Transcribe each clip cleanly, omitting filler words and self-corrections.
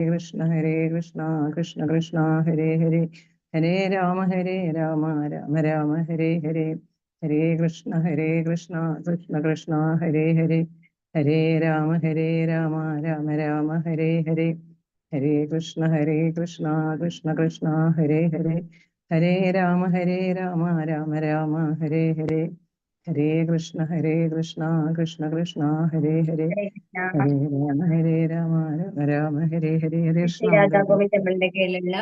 കൃഷ്ണ കൃഷ്ണ കൃഷ്ണ ഹരേ ഹരേ ഹരേ രാമ രാമ രാമ ഹരേ ഹരേ ഹരേ കൃഷ്ണ കൃഷ്ണ കൃഷ്ണ ഹരേ ഹരേ ഹരേ രാമ രാമ രാമ ഹരേ ഹരേ ഹരേ കൃഷ്ണ കൃഷ്ണ കൃഷ്ണ ഹരേ ഹരേ ഹരേ രാമ രാമ രാമ ഹരേ ഹരേ ഹരേ കൃഷ്ണ കൃഷ്ണ കൃഷ്ണ ഹരേ ഹരേ ഹരേ രാമ രാമ ഹരേ ഹരേ ഹരേ ശ്രീ കൃഷ്ണ രാധാ ഗോവിന്ദ് ടെമ്പിളിന്റെ കീഴിലുള്ള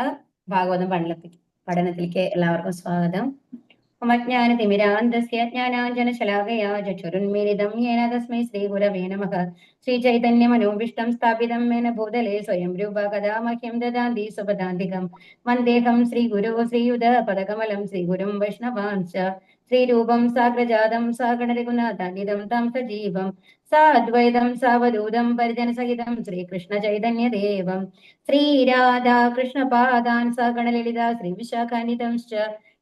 ഭാഗവതം പഠനത്തിലേക്ക് എല്ലാവർക്കും സ്വാഗതം. മജ്ഞാനതിമിരാന്തസ്യ ജ്ഞാനാഞ്ജനശലാകയാ ചക്ഷുരുന്മീലിതം യേന തസ്മൈ ശ്രീഗുരവേ നമഃ. ശ്രീചൈതന്യമനോഭീഷ്ടം സ്ഥാപിതം മേന ഭൂതലേ സ്വയം രൂപ കഥാ മഹ്യം ദദാന്തി സുപദാന്തികം. വന്ദേഹം ശ്രീഗുരോ ശ്രീയുത പദകമലം ശ്രീഗുരും വൈഷ്ണവാംശ. ശ്രീരൂപം സാഗ്രജാതം സാഗണരഘുനാഥാന്വിതം തം സജീവം സാദ്വൈതം സാവധൂതം പരിജനസഹിതം ശ്രീകൃഷ്ണ ചൈതന്യദേവം ശ്രീരാധാകൃഷ്ണപാദാൻ സഗണലളിത ശ്രീവിശാഖാന്വിതംശ്ച.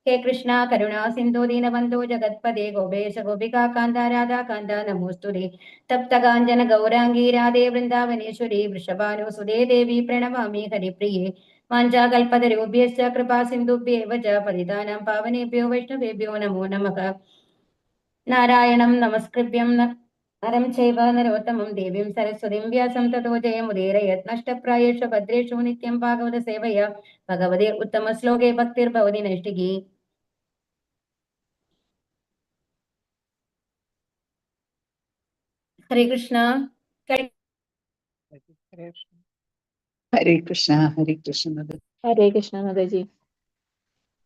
ഹേ കൃഷ്ണ കരുണാ സിന്ധു ദീനബന്ധോ ജഗത്പദേ ഗോപേശ ഗോപികാന്ത രാധാകാന്ത നമോസ്തുതേ. തപ്തകാഞ്ചന ഗൗരാംഗീ രാധേ വൃന്ദാവനേശ്വരി വൃഷഭാനുസുതേ ദേവി പ്രണമാമി ഹരിപ്രിയേ. വാഞ്ചാകൽപതരൂപ്യശ്ച കൃപാ സിന്ധുഭ്യേവ ച പതിതാനാം പാവനേഭ്യോ വൈഷ്ണവേഭ്യോ നമോ നമഃ. നാരായണം നമസ്കൃത്യം നരം ചൈവ നരോത്തമം ദേവീം സരസ്വതീം വ്യാസം തതോ ജയമുദീരയത്. നഷ്ടപ്രായേഷു ഭദ്രേഷു നിത്യം ഭാഗവത സേവയാ ഭഗവതേ ഉത്തമ ശ്ലോകേ ഭക്തിർഭവതി നൈഷ്ഠികീ. ഹരേ കൃഷ്ണ. ഹരേ കൃഷ്ണ ഹരേ കൃഷ്ണ ഹരേ കൃഷ്ണ മാതാജി.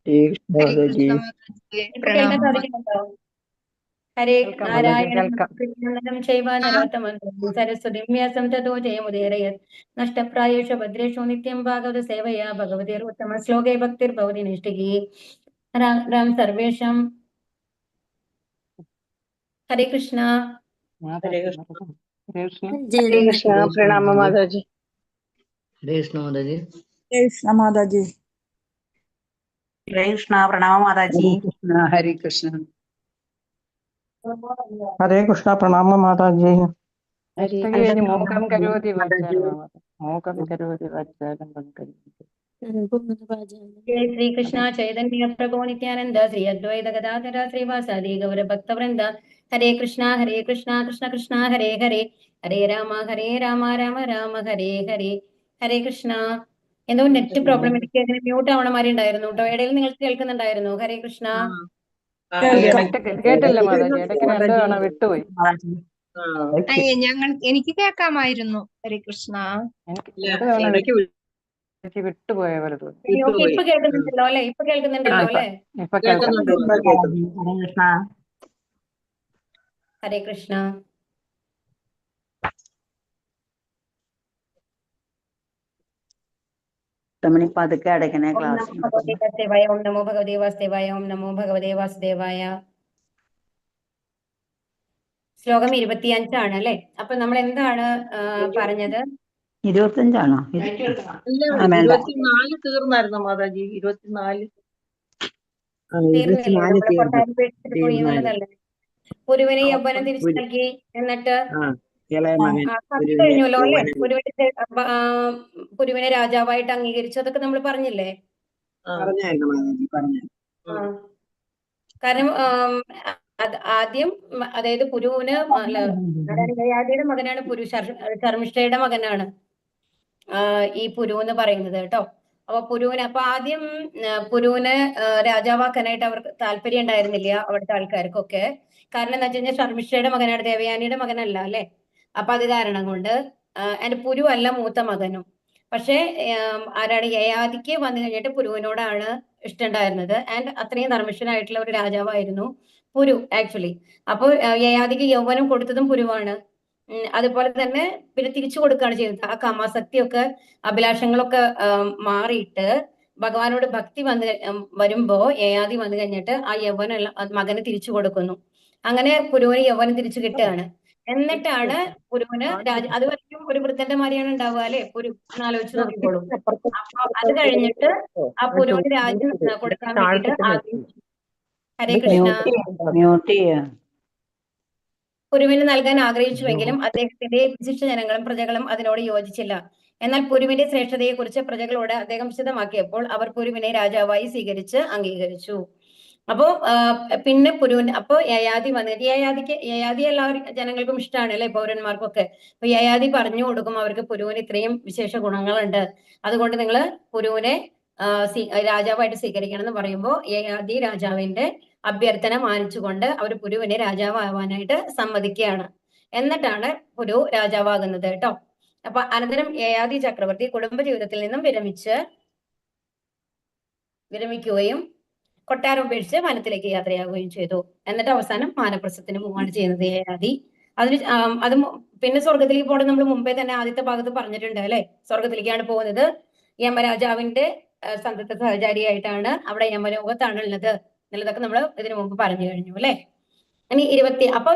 ഹരേ കൃഷ്ണ മാതാജി. കേൾക്കാൻ സാധിക്കുന്നുണ്ടോ? ഹരേ നാരായണം ചൈവ നരോത്തമം സരസ്വതീം വ്യാസം തതോ ജയമുദീരയത്. നഷ്ടപ്രായേഷു ഭദ്രേഷു നിത്യം ഭാഗവത സേവയാ ഭഗവതേർ ഉത്തമ ശ്ലോകേ ഭക്തിർഭവതി നൈഷ്ഠികീ. രാം സർവേഷാം. ഹരേ കൃഷ്ണ. ഹരേ കൃഷ്ണ ഹരേ കൃഷ്ണ. പ്രണാമ മാതാജി. ഹരേ കൃഷ്ണ മാതാജി. ഹരേ കൃഷ്ണ മാതാജി. ഹരേ കൃഷ്ണ പ്രണാമ മാതാജി. ഹരേ കൃഷ്ണ ഹരേ കൃഷ്ണ പ്രണാമ മാതാജി. മോകം കരോതി മോകം കരോതി വാചാലം ജയ ശ്രീകൃഷ്ണ ചൈതന്യ പ്രഭോ നിത്യാനന്ദ ശ്രീ അദ്വൈത ഗദാധര ശ്രീവാസാദി ഗൗരഭക്തവൃന്ദ. ഹരേ കൃഷ്ണ കൃഷ്ണ കൃഷ്ണ ഹരേ ഹരേ ഹരേ രാമ രാമ രാമ ഹരേ ഹരേ. ഹരേ കൃഷ്ണ. എന്തോ നെറ്റ് പ്രോബ്ലം, എനിക്ക് അതിന് മ്യൂട്ട് ആവണ മാതിരി ഉണ്ടായിരുന്നു കേട്ടോ. ഇടയിൽ നിങ്ങൾക്ക് കേൾക്കുന്നുണ്ടായിരുന്നു? ഹരേ കൃഷ്ണ. കേട്ടില്ല മാതാജി, ഇടയ്ക്ക് രണ്ടു തവണ വിട്ടുപോയി. എനിക്ക് കേൾക്കാമായിരുന്നു. ഹരേ കൃഷ്ണ. വിട്ടുപോയ പോലെ തോന്നി. ഇപ്പൊ കേൾക്കുന്നുണ്ടല്ലോ അല്ലെ? ഇപ്പൊ കേൾക്കുന്നുണ്ടല്ലോ അല്ലെ? ഇപ്പൊ കേൾക്കുന്നുണ്ട്. ഹരേ കൃഷ്ണ. ഹരേ കൃഷ്ണ. തമണി പതുക്കെ അടയ്ക്കണേ ഓം ക്ലാസ്. നമോ ഭഗവതേ വാസുദേവായ. ഓം നമോ ഭഗവതേ വാസുദേവായ. ഓം നമോ ഭഗവതേ വാസുദേവായ. ശ്ലോകം 25 അല്ലെ? അപ്പൊ നമ്മൾ എന്താണ് പറഞ്ഞത്? 25 24 തീർന്നായിരുന്നു മാതാജി. 24 പോയി എന്നുള്ളതല്ലേ? പുരുവിനെ യൗവനം തിരിച്ചു നൽകി, എന്നിട്ട് കഴിഞ്ഞല്ലോ അല്ലെ? പുരുവിനെ രാജാവായിട്ട് അംഗീകരിച്ചു. അതൊക്കെ നമ്മൾ പറഞ്ഞില്ലേ? കാരണം ആദ്യം, അതായത് പുരുവിന് യയാതിയുടെ മകനാണ് പുരു, ശർമിഷ്ഠയുടെ മകനാണ് ഈ പുരു എന്ന് പറയുന്നത് കേട്ടോ. അപ്പൊ പുരുവിന്, അപ്പൊ ആദ്യം പുരുവിന് രാജാവാക്കാനായിട്ട് അവർക്ക് താല്പര്യം ഉണ്ടായിരുന്നില്ല, അവിടുത്തെ ആൾക്കാർക്കൊക്കെ. കാരണം എന്താ വെച്ച് കഴിഞ്ഞാൽ ശർമിഷ്ഠയുടെ മകനാണ്, ദേവയാനിയുടെ മകനല്ല അല്ലെ? അപ്പൊ അത് കാരണം കൊണ്ട് അതിന്റെ പുരു അല്ല മൂത്ത മകനും. പക്ഷെ ആരാണ്? യയാതിക്ക് വന്നു കഴിഞ്ഞിട്ട് പുരുവിനോടാണ് ഇഷ്ടമുണ്ടായിരുന്നത്. ആൻഡ് അത്രയും ധർമ്മിഷ്ഠനായിട്ടുള്ള ഒരു രാജാവായിരുന്നു പുരു ആക്ച്വലി. അപ്പോൾ യയാതിക്ക് യൗവനം കൊടുത്തതും പുരുവാണ്. അതുപോലെ തന്നെ പിന്നെ തിരിച്ചു കൊടുക്കുകയാണ് ചെയ്തത്. ആ കാമാസക്തിയൊക്കെ, അഭിലാഷങ്ങളൊക്കെ മാറിയിട്ട് ഭഗവാനോട് ഭക്തി വരുമ്പോ യയാതി വന്നു കഴിഞ്ഞിട്ട് ആ യൗവനം മകന് തിരിച്ചു കൊടുക്കുന്നു. അങ്ങനെ പുരുവിന് യൗവനം തിരിച്ചു കിട്ടുകയാണ്. എന്നിട്ടാണ് പുരുവിന് അത് വரைക്കും ഒരു വൃദ്ധന്റെ മാതിരിയാണ് ഉണ്ടാവുക അല്ലെ? പുരു ആലോചിച്ച് നോക്കിക്കോളും. അപ്പൊ അത് കഴിഞ്ഞിട്ട് ആ പുരുവിന് രാജ്യം കൊടുക്കാൻ വേണ്ടിയിട്ട് ആഗ്രഹിച്ചു. ഹരേ കൃഷ്ണ. പുരുവിന് നൽകാൻ ആഗ്രഹിച്ചുവെങ്കിലും അദ്ദേഹത്തിന്റെ വിശിഷ്ട ജനങ്ങളും പ്രജകളും അതിനോട് യോജിച്ചില്ല. എന്നാൽ പുരുവിന്റെ ശ്രേഷ്ഠതയെക്കുറിച്ച് പ്രജകളോട് അദ്ദേഹം വിശദമാക്കിയപ്പോൾ അവർ പുരുവിനെ രാജാവായി സ്വീകരിച്ച് അംഗീകരിച്ചു. അപ്പോ പിന്നെ പുരുവിന് അപ്പോ യയാതി വന്നിട്ട് യയാതി എല്ലാവരും ജനങ്ങൾക്കും ഇഷ്ടമാണ് അല്ലെ, പൗരന്മാർക്കൊക്കെ. അപ്പൊ യയാതി പറഞ്ഞു കൊടുക്കും അവർക്ക് പുരുവിന് ഇത്രയും വിശേഷ ഗുണങ്ങളുണ്ട്, അതുകൊണ്ട് നിങ്ങൾ പുരുവിനെ രാജാവായിട്ട് സ്വീകരിക്കണം എന്ന് പറയുമ്പോൾ യയാതി രാജാവിന്റെ അഭ്യർത്ഥന മാനിച്ചുകൊണ്ട് അവർ പുരുവിനെ രാജാവാകാനായിട്ട് സമ്മതിക്കുകയാണ്. എന്നിട്ടാണ് പുരു രാജാവാകുന്നത് കേട്ടോ. അപ്പൊ അനന്തരം യയാതി ചക്രവർത്തി കുടുംബജീവിതത്തിൽ നിന്നും വിരമിക്കുകയും കൊട്ടാരം ഉപേക്ഷിച്ച് വനത്തിലേക്ക് യാത്രയാവുകയും ചെയ്തു. എന്നിട്ട് അവസാനം മാനപ്രസ്ഥത്തിന് പോവുകയാണ് ചെയ്യുന്നത് യയാതി. അത് പിന്നെ സ്വർഗത്തിലേക്ക് പോകണം നമ്മൾ മുമ്പേ തന്നെ ആദ്യത്തെ ഭാഗത്ത് പറഞ്ഞിട്ടുണ്ട് അല്ലെ. സ്വർഗത്തിലേക്കാണ് പോകുന്നത്. യമരാജാവിന്റെ സന്തത സഹചാരിയായിട്ടാണ് അവിടെ യമലോകത്താണ് ഉള്ളത് എന്നുള്ളതൊക്കെ നമ്മൾ ഇതിനു മുമ്പ് പറഞ്ഞു കഴിഞ്ഞു അല്ലെ. ഇനി അപ്പൊ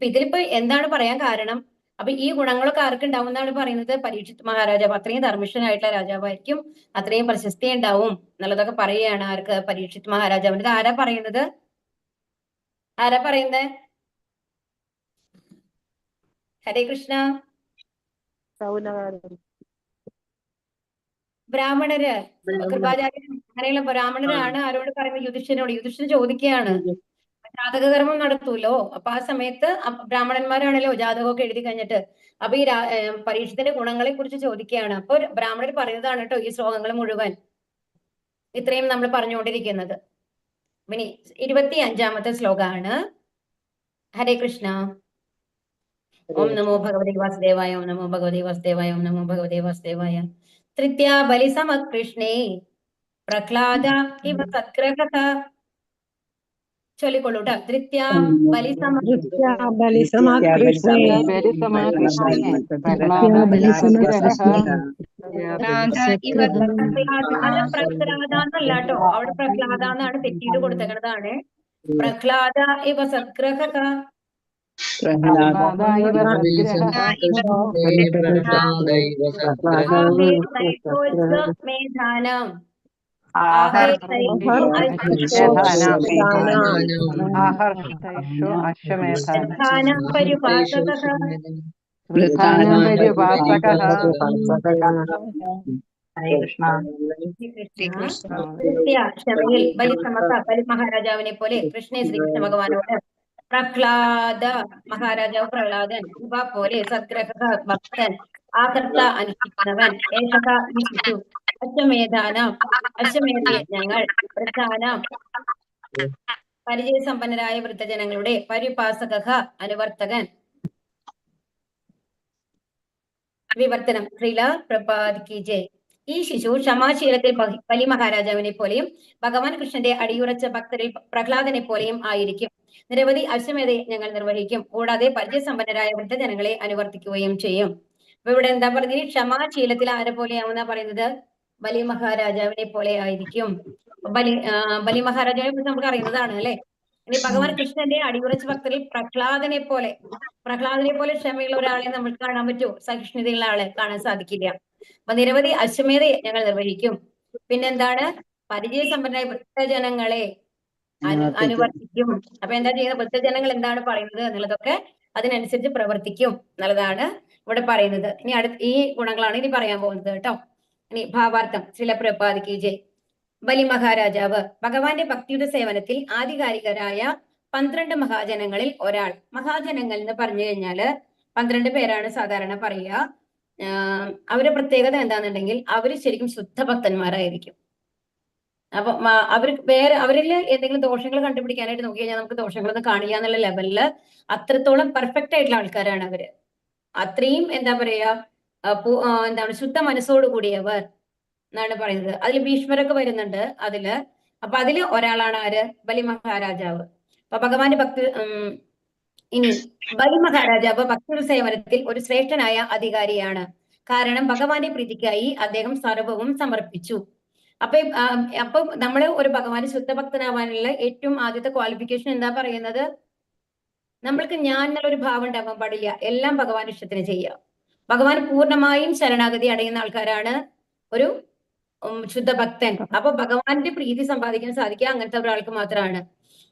ഇതിലിപ്പോ എന്താണ് പറയാൻ കാരണം? അപ്പൊ ഈ ഗുണങ്ങളൊക്കെ ആർക്ക് ഉണ്ടാവും എന്നാണ് പറയുന്നത്? പരീക്ഷിത് മഹാരാജാവ് അത്രയും ധർമ്മിഷ്ഠനായിട്ടുള്ള രാജാവായിരിക്കും, അത്രയും പ്രശസ്തി ഉണ്ടാവും എന്നുള്ളതൊക്കെ പറയുകയാണ്. ആർക്ക്? പരീക്ഷിത് മഹാരാജാവിന്റെ. ആരാ പറയുന്നത്? ഹരേ കൃഷ്ണ. ബ്രാഹ്മണര്, കൃപാചാര്യൻ, അങ്ങനെയുള്ള ബ്രാഹ്മണരാണ് ആരോട് പറയുന്നത്? യുധിഷ്ഠിരനോട്. യുധിഷ്ഠിരൻ ചോദിക്കുകയാണ്, ജാതകകർമ്മം നടത്തൂലോ. അപ്പൊ ആ സമയത്ത് ബ്രാഹ്മണന്മാരാണല്ലോ ജാതകമൊക്കെ എഴുതി കഴിഞ്ഞിട്ട്. അപ്പൊ ഈ പരീക്ഷത്തിന്റെ ഗുണങ്ങളെ കുറിച്ച് ചോദിക്കുകയാണ്. അപ്പൊ ബ്രാഹ്മണർ പറയുന്നതാണ് കേട്ടോ ഈ ശ്ലോകങ്ങൾ മുഴുവൻ ഇത്രയും നമ്മൾ പറഞ്ഞുകൊണ്ടിരിക്കുന്നത്. ഇനി 25ാമത്തെ ശ്ലോകമാണ്. ഹരേ കൃഷ്ണ. ഓം നമോ ഭഗവതി വാസുദേവായ, ഓം നമോ ഭഗവതി വാസുദേവായ, ഓം നമോ ഭഗവതി വാസുദേവായ. തൃത്യാ ബലി സമകൃഷ്ണേ പ്രഹ്ലാദ ഇവ സത്ഗ്രഹത. ചൊല്ലിക്കൊള്ളൂട്ട. തൃത്യാ ബലി പ്രഹ്ലാദാന്നല്ലാട്ടോ, അവിടെ പ്രഹ്ലാദാന്നാണ് തെറ്റിയിട്ട് കൊടുത്തേക്കുന്നതാണ്. പ്രഹ്ലാദ ഇവ സത്ഗ്രഹത. മേധാനം ബലി മഹാരാജാവിനെ പോലെ കൃഷ്ണ ശ്രീകൃഷ്ണ ഭഗവാനോട് പ്രഹ്ലാദ മഹാരാജാവ് പ്രഹ്ലാദൻ ഇവ പോലെ സത്ഗ്രഹ ഭക്തൻ ആകർത്ത അനുഷ്ഠിക്കുന്നവൻ ഏഷക ഈ ശിശു അശ്വമേധാനം അശ്വമേധയജ്ഞങ്ങൾ വൃദ്ധാനം പരിചയസമ്പന്നരായ വൃദ്ധജനങ്ങളുടെ പരിപാസക അനുവർത്തകൻ വിവർത്തനം. ശ്രീല പ്രഭാത് കി ജയ്. ഈ ശിശു ക്ഷമാശീലത്തിൽ ബലി മഹാരാജാവിനെ പോലെയും ഭഗവാൻ കൃഷ്ണന്റെ അടിയുറച്ച ഭക്തരിൽ പ്രഹ്ലാദനെ പോലെയും ആയിരിക്കും. നിരവധി അശ്വമേധ യജ്ഞങ്ങൾ നിർവഹിക്കും. കൂടാതെ പരിചയസമ്പന്നരായ വൃദ്ധജനങ്ങളെ അനുവർത്തിക്കുകയും ചെയ്യും. അപ്പൊ ഇവിടെ എന്താ പറഞ്ഞത്? ക്ഷമാശീലത്തിൽ ആരെ പോലെയാവുന്ന പറയുന്നത്? ബലി മഹാരാജാവിനെ പോലെ ആയിരിക്കും. ബലി മഹാരാജാവിനെ കുറിച്ച് നമുക്ക് അറിയുന്നതാണ് അല്ലെ. ഇനി ഭഗവാൻ കൃഷ്ണന്റെ അടിയുറച്ച ഭക്തരിൽ പ്രഹ്ലാദനെ പോലെ ക്ഷമയുള്ള ഒരാളെ നമുക്ക് കാണാൻ പറ്റുമോ? സഹിഷ്ണുതയുള്ള ആളെ കാണാൻ സാധിക്കില്ല. അപ്പൊ നിരവധി അശ്വമേധ യജ്ഞങ്ങൾ നിർവഹിക്കും. പിന്നെന്താണ്? പരിചയസമ്പന്നരായ വൃദ്ധജനങ്ങളെ അനുവർത്തിക്കും. അപ്പൊ എന്താ ചെയ്യുന്നത്? വൃദ്ധജനങ്ങൾ എന്താണ് പറയുന്നത് എന്നുള്ളതൊക്കെ അതിനനുസരിച്ച് പ്രവർത്തിക്കും എന്നുള്ളതാണ് ഇവിടെ പറയുന്നത്. ഇനി ഈ ഗുണങ്ങളാണ് ഇനി പറയാൻ പോകുന്നത് കേട്ടോ. ഇനി ഭാവാർത്ഥം. ശ്രീല പ്രഭാത് കി ജയ്. ബലി മഹാരാജാവ് ഭഗവാന്റെ ഭക്തിയുടെ സേവനത്തിൽ ആധികാരികരായ 12 മഹാജനങ്ങളിൽ ഒരാൾ. മഹാജനങ്ങൾ എന്ന് പറഞ്ഞു കഴിഞ്ഞാല് 12 പേരാണ് സാധാരണ പറയുക. അവരുടെ പ്രത്യേകത എന്താണെന്നുണ്ടെങ്കിൽ അവര് ശരിക്കും ശുദ്ധഭക്തന്മാരായിരിക്കും. അപ്പൊ അവരിൽ എന്തെങ്കിലും ദോഷങ്ങൾ കണ്ടുപിടിക്കാനായിട്ട് നോക്കി കഴിഞ്ഞാൽ നമുക്ക് ദോഷങ്ങളൊന്നും കാണില്ല എന്നുള്ള ലെവലില് അത്രത്തോളം പെർഫെക്റ്റ് ആയിട്ടുള്ള ആൾക്കാരാണ് അവര്. അത്രയും എന്താ പറയാ ശുദ്ധ മനസ്സോടു കൂടിയവർ എന്നാണ് പറയുന്നത്. അതിൽ ഭീഷ്മരൊക്കെ വരുന്നുണ്ട് അതില്. അപ്പൊ അതില് ഒരാളാണ് ആര്? ബലി മഹാരാജാവ്. അപ്പൊ ഭഗവാന്റെ ഇനി ബലി മഹാരാജാവ് ഭക്തി സേവനത്തിൽ ഒരു ശ്രേഷ്ഠനായ അധികാരിയാണ്. കാരണം ഭഗവാന്റെ പ്രീതിക്കായി അദ്ദേഹം സർവവും സമർപ്പിച്ചു. അപ്പൊ നമ്മള് ഒരു ഭഗവാന്റെ ശുദ്ധഭക്തനാവാനുള്ള ഏറ്റവും ആദ്യത്തെ ക്വാളിഫിക്കേഷൻ എന്താ പറയുന്നത്? നമ്മൾക്ക് ഞാൻ എന്നുള്ളൊരു ഭാവം ഉണ്ടാവാൻ പാടില്ല. എല്ലാം ഭഗവാന്റെ ഇഷ്ടത്തിന് ചെയ്യാം. ഭഗവാൻ പൂർണ്ണമായും ശരണാഗതി അടയുന്ന ആൾക്കാരാണ് ഒരു ശുദ്ധഭക്തൻ. അപ്പൊ ഭഗവാന്റെ പ്രീതി സമ്പാദിക്കാൻ സാധിക്കുക അങ്ങനത്തെ ഒരാൾക്ക് മാത്രമാണ്.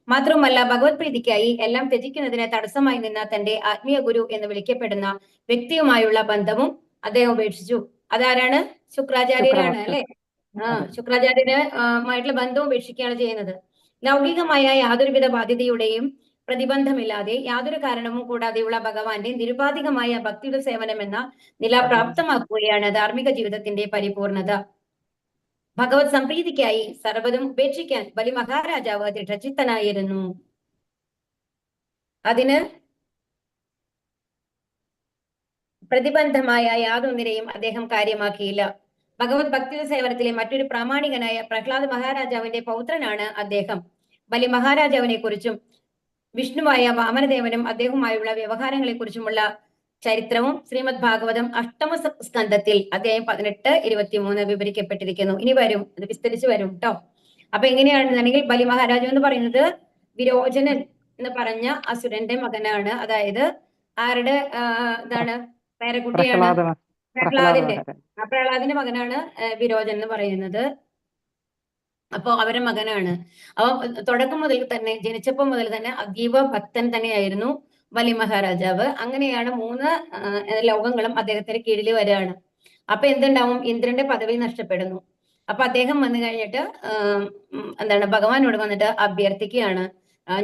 മാത്രവുമല്ല ഭഗവത് പ്രീതിക്കായി എല്ലാം ത്യജിക്കുന്നതിന് തടസ്സമായി നിന്ന തന്റെ ആത്മീയ ഗുരു എന്ന് വിളിക്കപ്പെടുന്ന വ്യക്തിയുമായുള്ള ബന്ധവും അദ്ദേഹം ഉപേക്ഷിച്ചു. അതാരാണ്? ശുക്രാചാര്യരാണ് അല്ലെ? അതെ. ശുക്രാചാര്യന് മായിട്ടുള്ള ബന്ധവും ഉപേക്ഷിക്കുകയാണ് ചെയ്യുന്നത്. ലൗകികമായ യാതൊരുവിധ ബാധ്യതയുടെയും പ്രതിബന്ധമില്ലാതെ യാതൊരു കാരണവും കൂടാതെയുള്ള ഭഗവാന്റെ നിരുപാധികമായ ഭക്തിയുടെ സേവനം എന്ന നില പ്രാപ്തമാക്കുകയാണ് ധാർമ്മിക ജീവിതത്തിന്റെ പരിപൂർണത. ഭഗവത് സംപ്രീതിക്കായി സർവ്വതും ഉപേക്ഷിക്കാൻ ബലി മഹാരാജാവ് ദൃഢചിത്തനായിരുന്നു. അതിന് പ്രതിബന്ധമായ യാതൊന്നിനെയും അദ്ദേഹം കാര്യമാക്കിയില്ല. ഭഗവത് ഭക്തിയുടെ സേവനത്തിലെ മറ്റൊരു പ്രാമാണികനായ പ്രഹ്ലാദ് മഹാരാജാവിന്റെ പൗത്രനാണ് അദ്ദേഹം. ബലി മഹാരാജാവിനെ കുറിച്ചും വിഷ്ണുവായ വാമനദേവനും അദ്ദേഹവുമായുള്ള വ്യവഹാരങ്ങളെ കുറിച്ചുമുള്ള ചരിത്രവും ശ്രീമദ് ഭാഗവതം അഷ്ടമ സ്കന്ധത്തിൽ അധ്യായം 18-23 വിവരിക്കപ്പെട്ടിരിക്കുന്നു. ഇനി വരും, അത് വിസ്തരിച്ച് വരും കേട്ടോ. അപ്പൊ എങ്ങനെയാണെന്നുണ്ടെങ്കിൽ ബലി മഹാരാജു എന്ന് പറയുന്നത് വിരോചനൻ എന്ന് പറഞ്ഞ അസുരന്റെ മകനാണ്. അതായത് ആരുടെ ഇതാണ്? പേരക്കുട്ടിയാണ് പ്രഹ്ലാദിന്റെ. പ്രഹ്ലാദിന്റെ മകനാണ് വിരോചൻ എന്ന് പറയുന്നത്. അപ്പോ അവരുടെ മകനാണ്. അപ്പൊ തുടക്കം മുതൽ തന്നെ, ജനിച്ചപ്പോൾ മുതൽ തന്നെ അതീവ ഭക്തൻ തന്നെയായിരുന്നു ബലി മഹാരാജാവ്. അങ്ങനെയാണ് 3 ലോകങ്ങളും അദ്ദേഹത്തിന് കീഴിൽ വരികയാണ്. അപ്പൊ എന്തുണ്ടാവും? ഇന്ദ്രന്റെ പദവി നഷ്ടപ്പെടുന്നു. അപ്പൊ അദ്ദേഹം വന്നു കഴിഞ്ഞിട്ട് എന്താണ്, ഭഗവാനോട് വന്നിട്ട് അഭ്യർത്ഥിക്കുകയാണ്,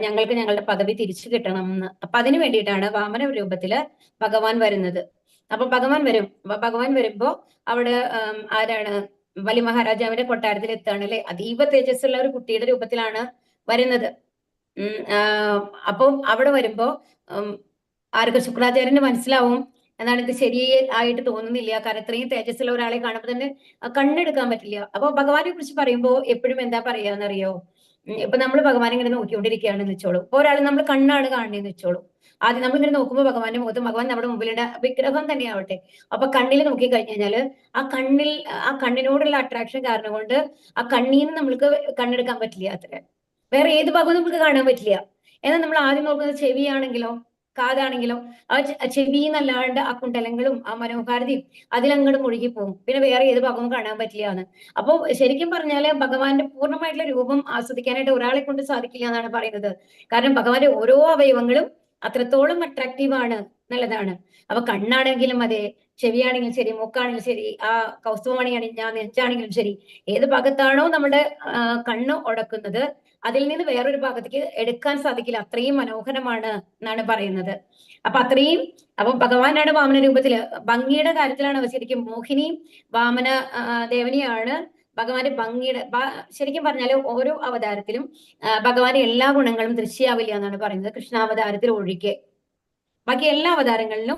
ഞങ്ങൾക്ക് ഞങ്ങളുടെ പദവി തിരിച്ചു കിട്ടണം എന്ന്. അപ്പൊ അതിനു വേണ്ടിയിട്ടാണ് വാമന രൂപത്തില് ഭഗവാൻ വരുന്നത്. അപ്പൊ ഭഗവാൻ വരും. ഭഗവാൻ വരുമ്പോ അവിടെ ആരാണ്? ബലി മഹാരാജാവിന്റെ കൊട്ടാരത്തിൽ എത്തുകയാണ് അല്ലെ? അതീവ തേജസ്സുള്ള ഒരു കുട്ടിയുടെ രൂപത്തിലാണ് വരുന്നത്. അപ്പം അവിടെ വരുമ്പോ ആർക്ക്? ശുക്രാചാര്യന് മനസ്സിലാവും എന്താണ് ഇത് ശരിയായിട്ട് തോന്നുന്നില്ല. കാരണം ഇത്രയും തേജസ്സുള്ള ഒരാളെ കാണുമ്പോൾ തന്നെ കണ്ണെടുക്കാൻ പറ്റില്ല. അപ്പൊ ഭഗവാനെ കുറിച്ച് പറയുമ്പോ എപ്പോഴും എന്താ പറയാന്നറിയോ? ഇപ്പൊ നമ്മൾ ഭഗവാനെ ഇങ്ങനെ നോക്കിക്കൊണ്ടിരിക്കുകയാണെന്ന് വെച്ചോളൂ. ഇപ്പൊ ഒരാൾ നമ്മൾ കണ്ണാണ് കാണുന്നതെന്ന് വെച്ചോളൂ. ആദ്യം നമ്മൾ ഇങ്ങനെ നോക്കുമ്പോൾ ഭഗവാന്റെ മുഖത്ത്, ഭഗവാൻ നമ്മുടെ മുമ്പിലുള്ള വിഗ്രഹം തന്നെയാവട്ടെ, അപ്പൊ കണ്ണിൽ നോക്കി കഴിഞ്ഞു കഴിഞ്ഞാല് ആ കണ്ണിനോടുള്ള അട്രാക്ഷൻ കാരണം കൊണ്ട് ആ കണ്ണീന്ന് നമ്മൾക്ക് കണ്ണെടുക്കാൻ പറ്റില്ല. അത്ര വേറെ ഏത് ഭാഗവും നമുക്ക് കാണാൻ പറ്റില്ല. എന്നാൽ നമ്മൾ ആദ്യം നോക്കുന്നത് ചെവിയാണെങ്കിലോ കാതാണെങ്കിലോ ആ ചെവിന്നല്ലാണ്ട് ആ കുണ്ടലങ്ങളും ആ മനോഹാരിതയും അതിലങ്ങോട്ട് മുഴുകിപ്പോകും. പിന്നെ വേറെ ഏത് ഭാഗവും കാണാൻ പറ്റില്ല എന്ന്. അപ്പോൾ ശരിക്കും പറഞ്ഞാല് ഭഗവാന്റെ പൂർണ്ണമായിട്ടുള്ള രൂപം ആസ്വദിക്കാനായിട്ട് ഒരാളെ കൊണ്ട് സാധിക്കില്ല എന്നാണ് പറയുന്നത്. കാരണം ഭഗവാന്റെ ഓരോ അവയവങ്ങളും അത്രത്തോളം അട്രാക്റ്റീവ് ആണ് എന്നുള്ളതാണ്. അപ്പൊ കണ്ണാണെങ്കിലും അതെ, ചെവിയാണെങ്കിലും ശരി, മൂക്കാണെങ്കിലും ശരി, ആ കൗസ്തുഭമണിയാണെങ്കിലും നെഞ്ചാണെങ്കിലും ശരി, ഏത് ഭാഗത്താണോ നമ്മുടെ കണ്ണ് ഉടക്കുന്നത് അതിൽ നിന്ന് വേറൊരു ഭാഗത്തേക്ക് എടുക്കാൻ സാധിക്കില്ല. അത്രയും മനോഹരമാണ് എന്നാണ് പറയുന്നത്. അപ്പൊ ഭഗവാനാണ് വാമന രൂപത്തില്. ഭംഗിയുടെ കാര്യത്തിലാണ് ശരിക്കും മോഹിനിയും വാമന ദേവനിയാണ് ഭഗവാന്റെ ഭംഗിയുടെ. ശരിക്കും പറഞ്ഞാല് ഓരോ അവതാരത്തിലും ഭഗവാന്റെ എല്ലാ ഗുണങ്ങളും ദൃശ്യാവില്ല എന്നാണ് പറയുന്നത്, കൃഷ്ണാവതാരത്തിൽ ഒഴികെ. ബാക്കി എല്ലാ അവതാരങ്ങളിലും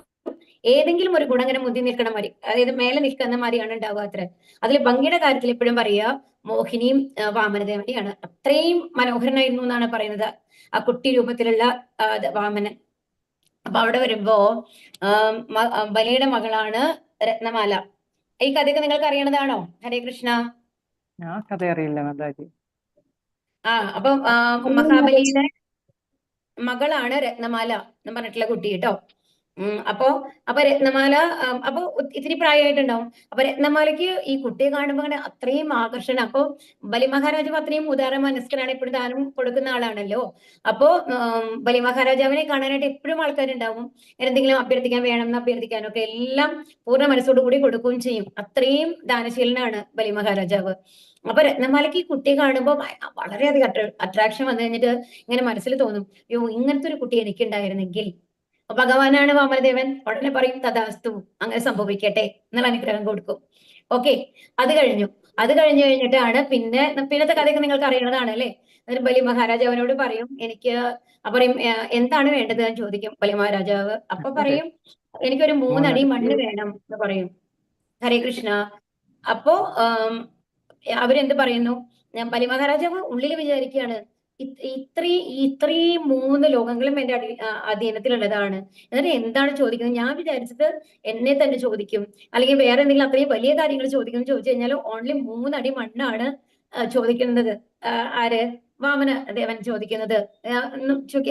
ഏതെങ്കിലും ഒരു ഗുണം ഇങ്ങനെ മുന്തി നിൽക്കണ മാതിരി, അതായത് മേലെ നിൽക്കുന്ന മാതിരിയാണ് ഉണ്ടാവുക അത്ര. അതിൽ ഭംഗിയുടെ കാര്യത്തിൽ എപ്പോഴും പറയുക മോഹിനിയും വാമനദേവനെയാണ്. അത്രയും മനോഹരനായിരുന്നു എന്നാണ് പറയുന്നത് ആ കുട്ടി രൂപത്തിലുള്ള വാമനൻ. അപ്പൊ അവിടെ വരുമ്പോ ബലിയുടെ മകളാണ് രത്നമാല. ഈ കഥയൊക്കെ നിങ്ങൾക്ക് അറിയണതാണോ? ഹരേ കൃഷ്ണ. കഥ അറിയില്ല മാതാജി. അപ്പൊ മഹാബലിയുടെ മകളാണ് രത്നമാല എന്ന് പറഞ്ഞിട്ടുള്ള കുട്ടി കേട്ടോ. അപ്പൊ രത്നമാല അപ്പൊ ഇത്തിരി പ്രായമായിട്ടുണ്ടാവും. അപ്പൊ രത്നമാലയ്ക്ക് ഈ കുട്ടിയെ കാണുമ്പോൾ അങ്ങനെ അത്രയും ആകർഷണം. അപ്പൊ ബലി മഹാരാജാവ് അത്രയും ഉദാര മനസ്കനാണ്, എപ്പോഴും ദാനം കൊടുക്കുന്ന ആളാണല്ലോ. അപ്പോ ബലി മഹാരാജാവിനെ കാണാനായിട്ട് എപ്പോഴും ആൾക്കാരുണ്ടാവും. എന്തെങ്കിലും അഭ്യർത്ഥിക്കാൻ വേണമെന്ന് അഭ്യർത്ഥിക്കാനൊക്കെ എല്ലാം പൂർണ്ണ മനസ്സോടുകൂടി കൊടുക്കുകയും ചെയ്യും. അത്രയും ദാനശീലനാണ് ബലി മഹാരാജാവ്. അപ്പൊ രത്നമാലയ്ക്ക് ഈ കുട്ടിയെ കാണുമ്പോൾ വളരെയധികം അട്രാക്ഷൻ വന്നു കഴിഞ്ഞിട്ട് ഇങ്ങനെ മനസ്സിൽ തോന്നും, യോ ഇങ്ങനത്തെ ഒരു കുട്ടി എനിക്കുണ്ടായിരുന്നെങ്കിൽ. ഭഗവാനാണ് വാമനദേവൻ. ഉടനെ പറയും തഥാസ്തു, അങ്ങനെ സംഭവിക്കട്ടെ എന്നുള്ള അനുഗ്രഹം കൊടുക്കും. ഓക്കെ, അത് കഴിഞ്ഞു കഴിഞ്ഞിട്ടാണ് പിന്നത്തെ കഥയൊക്കെ നിങ്ങൾക്ക് അറിയുന്നതാണ് അല്ലെ. എന്നിട്ട് ബലി മഹാരാജാവിനോട് പറയും പറയും എന്താണ് വേണ്ടത് എന്ന് ചോദിക്കും ബലി മഹാരാജാവ്. അപ്പൊ പറയും എനിക്കൊരു 3 അടി മണ്ണ് വേണം എന്ന് പറയും. ഹരേ കൃഷ്ണ. അപ്പോ അവരെന്ത് പറയുന്നു? ബലി മഹാരാജാവ് ഉള്ളിൽ വിചാരിക്കുകയാണ്, ഇത്രയും 3 ലോകങ്ങളും എന്റെ അധീനത്തിലുള്ളതാണ്. എന്നിട്ട് എന്താണ് ചോദിക്കുന്നത്? ഞാൻ വിചാരിച്ചത് എന്നെ തന്നെ ചോദിക്കും, അല്ലെങ്കിൽ വേറെ എന്തെങ്കിലും അത്രയും വലിയ കാര്യങ്ങൾ ചോദിക്കും. ചോദിച്ചു കഴിഞ്ഞാൽ ഓൺലി 3 അടി മണ്ണാണ് ചോദിക്കുന്നത്. ആര്? വാമന ദേവൻ ചോദിക്കുന്നത്.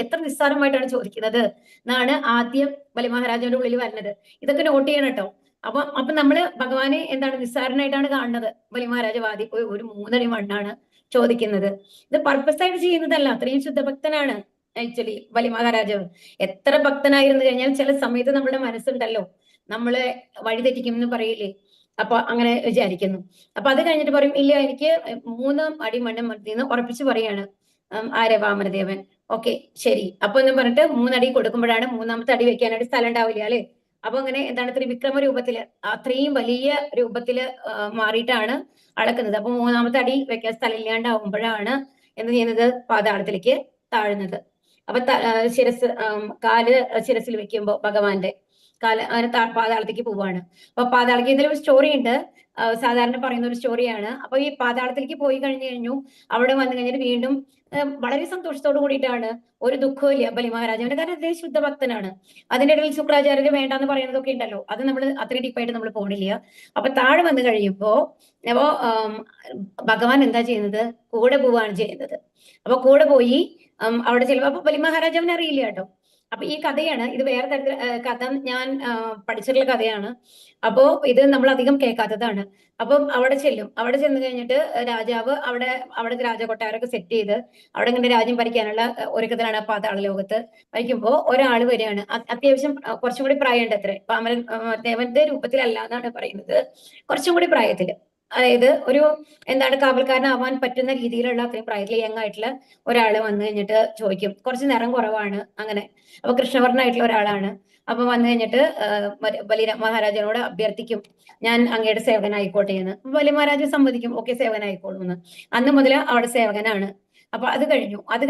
എത്ര നിസ്സാരമായിട്ടാണ് ചോദിക്കുന്നത് എന്നാണ് ആദ്യം ബലി മഹാരാജാവിന്റെ ഉള്ളിൽ വരുന്നത്. ഇതൊക്കെ നോട്ട് ചെയ്യണം കേട്ടോ. അപ്പൊ നമ്മള് ഭഗവാനെ എന്താണ് നിസ്സാരനായിട്ടാണ് കാണുന്നത്. ബലി മഹാരാജാവ് ഒരു 3 അടി മണ്ണാണ് ചോദിക്കുന്നത്. ഇത് പർപ്പസ് ആയിട്ട് ചെയ്യുന്നതല്ല. അത്രയും ശുദ്ധഭക്തനാണ് ആക്ച്വലി ബലി മഹാരാജാവ്. എത്ര ഭക്തനായിരുന്നു കഴിഞ്ഞാൽ ചില സമയത്ത് നമ്മുടെ മനസ്സുണ്ടല്ലോ നമ്മളെ വഴിതെറ്റിക്കും എന്ന് പറയില്ലേ, അപ്പൊ അങ്ങനെ വിചാരിക്കുന്നു. അപ്പൊ അത് കഴിഞ്ഞിട്ട് പറയും ഇല്ല എനിക്ക് 3 അടി മണ്ണ് മതിന്ന് ഉറപ്പിച്ച് പറയാണ് ആരെ വാമനദേവൻ. ഓക്കെ ശരി അപ്പൊ എന്ന് പറഞ്ഞിട്ട് 3 അടി കൊടുക്കുമ്പോഴാണ് 3ാമത്തെ അടി വെക്കാനായിട്ട് സ്ഥലം ഉണ്ടാവില്ല അല്ലെ. അപ്പൊ അങ്ങനെ എന്താണ് ത്രിവിക്രമ രൂപത്തില് അത്രയും വലിയ രൂപത്തില് മാറിയിട്ടാണ് അളക്കുന്നത്. അപ്പൊ 3ാമത്തെ അടി വെക്കാൻ സ്ഥലം ഇല്ലാണ്ടാവുമ്പോഴാണ് എന്ത് ചെയ്യുന്നത്, പാതാളത്തിലേക്ക് താഴുന്നത്. അപ്പൊ ശിരസ് കാല് ശിരസിൽ വെക്കുമ്പോ ഭഗവാന്റെ കാല് അങ്ങനെ പാതാളത്തേക്ക് പോവാണ്. അപ്പൊ പാതാളത്തിൽ ഇതിലൊരു സ്റ്റോറി ഉണ്ട്, സാധാരണ പറയുന്ന ഒരു സ്റ്റോറിയാണ്. അപ്പൊ ഈ പാതാളത്തിലേക്ക് പോയി കഴിഞ്ഞു അവിടെ വന്നു കഴിഞ്ഞിട്ട് വീണ്ടും വളരെ സന്തോഷത്തോട് കൂടിയിട്ടാണ്, ഒരു ദുഃഖവും ഇല്ല ബലി മഹാരാജാവിന്, കാരണം അദ്ദേഹം ശുദ്ധഭക്തനാണ്. അതിന്റെ ഇടയിൽ ശുക്രാചാര്യര് വേണ്ടാന്ന് പറയുന്നതൊക്കെ ഉണ്ടല്ലോ, അത് നമ്മൾ അത്രയും ഡീപ്പായിട്ട് നമ്മൾ പോണില്ല. അപ്പൊ താഴെ വന്നു കഴിയുമ്പോ അപ്പോ ഭഗവാൻ എന്താ ചെയ്യുന്നത്, കൂടെ പോവാണ് ചെയ്യുന്നത്. അപ്പൊ കൂടെ പോയി അവിടെ ചെല്ലുമ്പോ അപ്പൊ ബലി മഹാരാജാവിനെ അറിയില്ല കേട്ടോ. അപ്പൊ ഈ കഥയാണ്, ഇത് വേറെ തരത്തിൽ കഥ ഞാൻ പഠിച്ചിട്ടുള്ള കഥയാണ്. അപ്പോ ഇത് നമ്മൾ അധികം കേൾക്കാത്തതാണ്. അപ്പം അവിടെ ചെല്ലും, അവിടെ ചെന്ന് കഴിഞ്ഞിട്ട് രാജാവ് അവിടുത്തെ രാജകൊട്ടാരൊക്കെ സെറ്റ് ചെയ്ത് അവിടെ ഇങ്ങനെ രാജ്യം ഭരിക്കാനുള്ള ഒരുക്കത്തിലാണ് പാതാള ലോകത്ത്. ഭരിക്കുമ്പോ ഒരാൾ വരികയാണ്, അത്യാവശ്യം കുറച്ചും കൂടി പ്രായമുണ്ട് അത്രേ, വാമനൻ ദേവന്റെ രൂപത്തിലല്ല എന്നാണ് പറയുന്നത്, കുറച്ചും കൂടി പ്രായത്തില്, അതായത് ഒരു എന്താണ് കാവൽക്കാരനാവാൻ പറ്റുന്ന രീതിയിലുള്ള അത്രയും പ്രായത്തിൽ യങ് ആയിട്ടുള്ള ഒരാള് വന്നു കഴിഞ്ഞിട്ട് ചോദിക്കും, കുറച്ച് നിറം കുറവാണ് അങ്ങനെ. അപ്പൊ കൃഷ്ണവർണ്ണായിട്ടുള്ള ഒരാളാണ്. അപ്പൊ വന്നു കഴിഞ്ഞിട്ട് ബലി മഹാരാജനോട് അഭ്യർത്ഥിക്കും, ഞാൻ അങ്ങയുടെ സേവകനായിക്കോട്ടെ എന്ന്. ബലി മഹാരാജ് സമ്മതിക്കും, ഓക്കെ സേവകനായിക്കോളൂ എന്ന്. അന്ന് മുതൽ അവിടെ സേവകനാണ്. അപ്പൊ അത്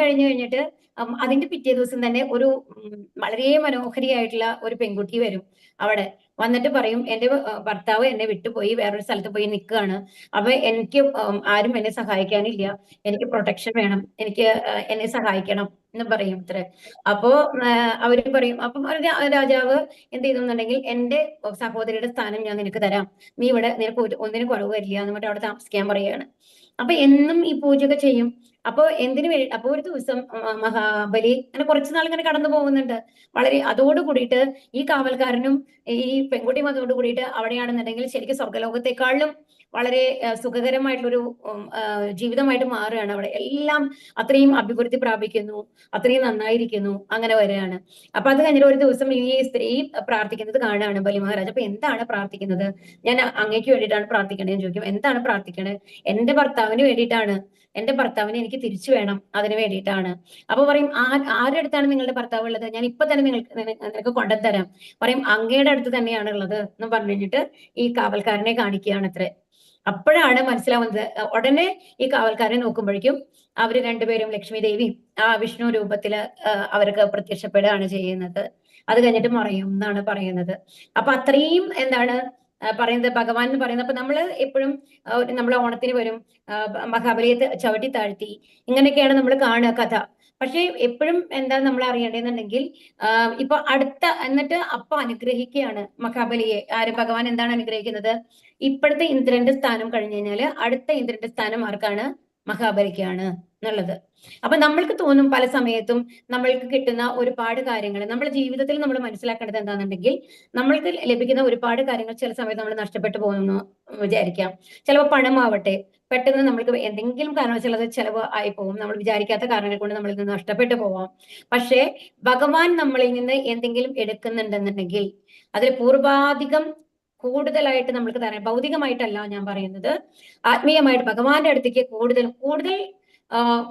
കഴിഞ്ഞു കഴിഞ്ഞിട്ട് അതിന്റെ പിറ്റേ ദിവസം തന്നെ ഒരു വളരെ മനോഹരിയായിട്ടുള്ള ഒരു പെൺകുട്ടി വരും. അവിടെ വന്നിട്ട് പറയും, എന്റെ ഭർത്താവ് എന്നെ വിട്ടുപോയി വേറൊരു സ്ഥലത്ത് പോയി നിൽക്കുകയാണ്. അപ്പൊ എനിക്ക് ആരും എന്നെ സഹായിക്കാനില്ല, എനിക്ക് പ്രൊട്ടക്ഷൻ വേണം, എനിക്ക് എന്നെ സഹായിക്കണം എന്ന് പറയും ഇത്രേ. അപ്പോ അവര് പറയും, അപ്പം രാജാവ് എന്ത് ചെയ്തെന്നുണ്ടെങ്കിൽ, എന്റെ സഹോദരിയുടെ സ്ഥാനം ഞാൻ നിനക്ക് തരാം, നീ ഇവിടെ നിനക്ക് ഒന്നിനും കുറവ് വരില്ല എന്ന് പറഞ്ഞിട്ട് അവിടെ താമസിക്കാൻ പറയുകയാണ്. അപ്പൊ എന്നും ഈ പൂജയൊക്കെ ചെയ്യും. അപ്പൊ എന്തിനു വേണ്ടി, അപ്പൊ ഒരു ദിവസം മഹാബലി അങ്ങനെ കുറച്ചു നാൾ ഇങ്ങനെ കടന്നു പോകുന്നുണ്ട്. വളരെ അതോട് കൂടിയിട്ട് ഈ കാവൽക്കാരനും ഈ പെൺകുട്ടിയും അതോട് കൂടിയിട്ട് അവിടെയാണെന്നുണ്ടെങ്കിൽ ശരിക്കും സ്വർഗലോകത്തെക്കാളും വളരെ സുഖകരമായിട്ടുള്ളൊരു ജീവിതമായിട്ട് മാറുകയാണ്. അവിടെ എല്ലാം അത്രയും അഭിവൃദ്ധി പ്രാപിക്കുന്നു, അത്രയും നന്നായിരിക്കുന്നു, അങ്ങനെ വരികയാണ്. അപ്പൊ അത് കഴിഞ്ഞിട്ട് ഒരു ദിവസം ഈ സ്ത്രീ പ്രാർത്ഥിക്കുന്നത് കാണുകയാണ് ബലി മഹാരാജ്. അപ്പൊ എന്താണ് പ്രാർത്ഥിക്കുന്നത്, ഞാൻ അങ്ങേക്ക് വേണ്ടിയിട്ടാണ് പ്രാർത്ഥിക്കണേന്ന് ചോദിക്കും. എന്താണ് പ്രാർത്ഥിക്കണേ, എന്റെ ഭർത്താവിന് വേണ്ടിയിട്ടാണ്, എന്റെ ഭർത്താവിനെ എനിക്ക് തിരിച്ചു വേണം, അതിന് വേണ്ടിയിട്ടാണ്. അപ്പൊ പറയും, ആരുടെ അടുത്താണ് നിങ്ങളുടെ ഭർത്താവ് ഉള്ളത്, ഞാൻ ഇപ്പൊ തന്നെ നിനക്ക് കൊണ്ടുതരാം. പറയും, അങ്ങയുടെ അടുത്ത് തന്നെയാണ് ഉള്ളത് എന്ന് പറഞ്ഞു കഴിഞ്ഞിട്ട് ഈ കാവൽക്കാരനെ കാണിക്കുകയാണ് അത്രേ. അപ്പോഴാണ് മനസ്സിലാവുന്നത്, ഉടനെ ഈ കാവൽക്കാരനെ നോക്കുമ്പോഴേക്കും അവര് രണ്ടുപേരും ലക്ഷ്മി ദേവിയും ആ വിഷ്ണു രൂപത്തില് അവർക്ക് പ്രത്യക്ഷപ്പെടുകയാണ് ചെയ്യുന്നത്. അത് കഴിഞ്ഞിട്ട് മറയും എന്നാണ് പറയുന്നത്. അപ്പൊ അത്രയും എന്താണ് പറയുന്നത്, ഭഗവാൻ എന്ന് പറയുന്നത്. അപ്പൊ നമ്മള് എപ്പോഴും നമ്മൾ ഓണത്തിന് വരും, മഹാബലിയെ ചവിട്ടി താഴ്ത്തി, ഇങ്ങനെയൊക്കെയാണ് നമ്മൾ കാണുക കഥ. പക്ഷെ എപ്പോഴും എന്താ നമ്മൾ അറിയേണ്ടതെന്നുണ്ടെങ്കിൽ, ഇപ്പൊ എന്നിട്ട് അപ്പൊ അനുഗ്രഹിക്കുകയാണ് മഹാബലിയെ. ആര്, ഭഗവാൻ എന്താണ് അനുഗ്രഹിക്കുന്നത്, ഇപ്പോഴത്തെ ഇന്ദ്രന്റെ സ്ഥാനം കഴിഞ്ഞു കഴിഞ്ഞാല് അടുത്ത ഇന്ദ്രന്റെ സ്ഥാനം ആർക്കാണ്, മഹാബലിക്കാണ് എന്നുള്ളത്. അപ്പൊ നമ്മൾക്ക് തോന്നും പല സമയത്തും നമ്മൾക്ക് കിട്ടുന്ന ഒരുപാട് കാര്യങ്ങൾ നമ്മുടെ ജീവിതത്തിൽ നമ്മൾ മനസ്സിലാക്കേണ്ടത് എന്താണെന്നുണ്ടെങ്കിൽ, നമ്മൾക്ക് ലഭിക്കുന്ന ഒരുപാട് കാര്യങ്ങൾ ചില സമയത്ത് നമ്മൾ നഷ്ടപ്പെട്ടു പോകുന്നു വിചാരിക്കാം. ചിലപ്പോൾ പണമാവട്ടെ, പെട്ടെന്ന് നമ്മൾക്ക് എന്തെങ്കിലും കാരണവശാൽ അത് ചെലവ് ആയി പോകും, നമ്മൾ വിചാരിക്കാത്ത കാരണങ്ങൾ കൊണ്ട് നമ്മളിൽ നിന്ന് നഷ്ടപ്പെട്ടു പോവാം. പക്ഷേ ഭഗവാൻ നമ്മളിൽ നിന്ന് എന്തെങ്കിലും എടുക്കുന്നുണ്ടെന്നുണ്ടെങ്കിൽ അതിൽ പൂർവാധികം കൂടുതലായിട്ട് നമ്മൾക്ക് തരാൻ, ഭൗതികമായിട്ടല്ല ഞാൻ പറയുന്നത്, ആത്മീയമായിട്ട് ഭഗവാന്റെ അടുത്തേക്ക് കൂടുതൽ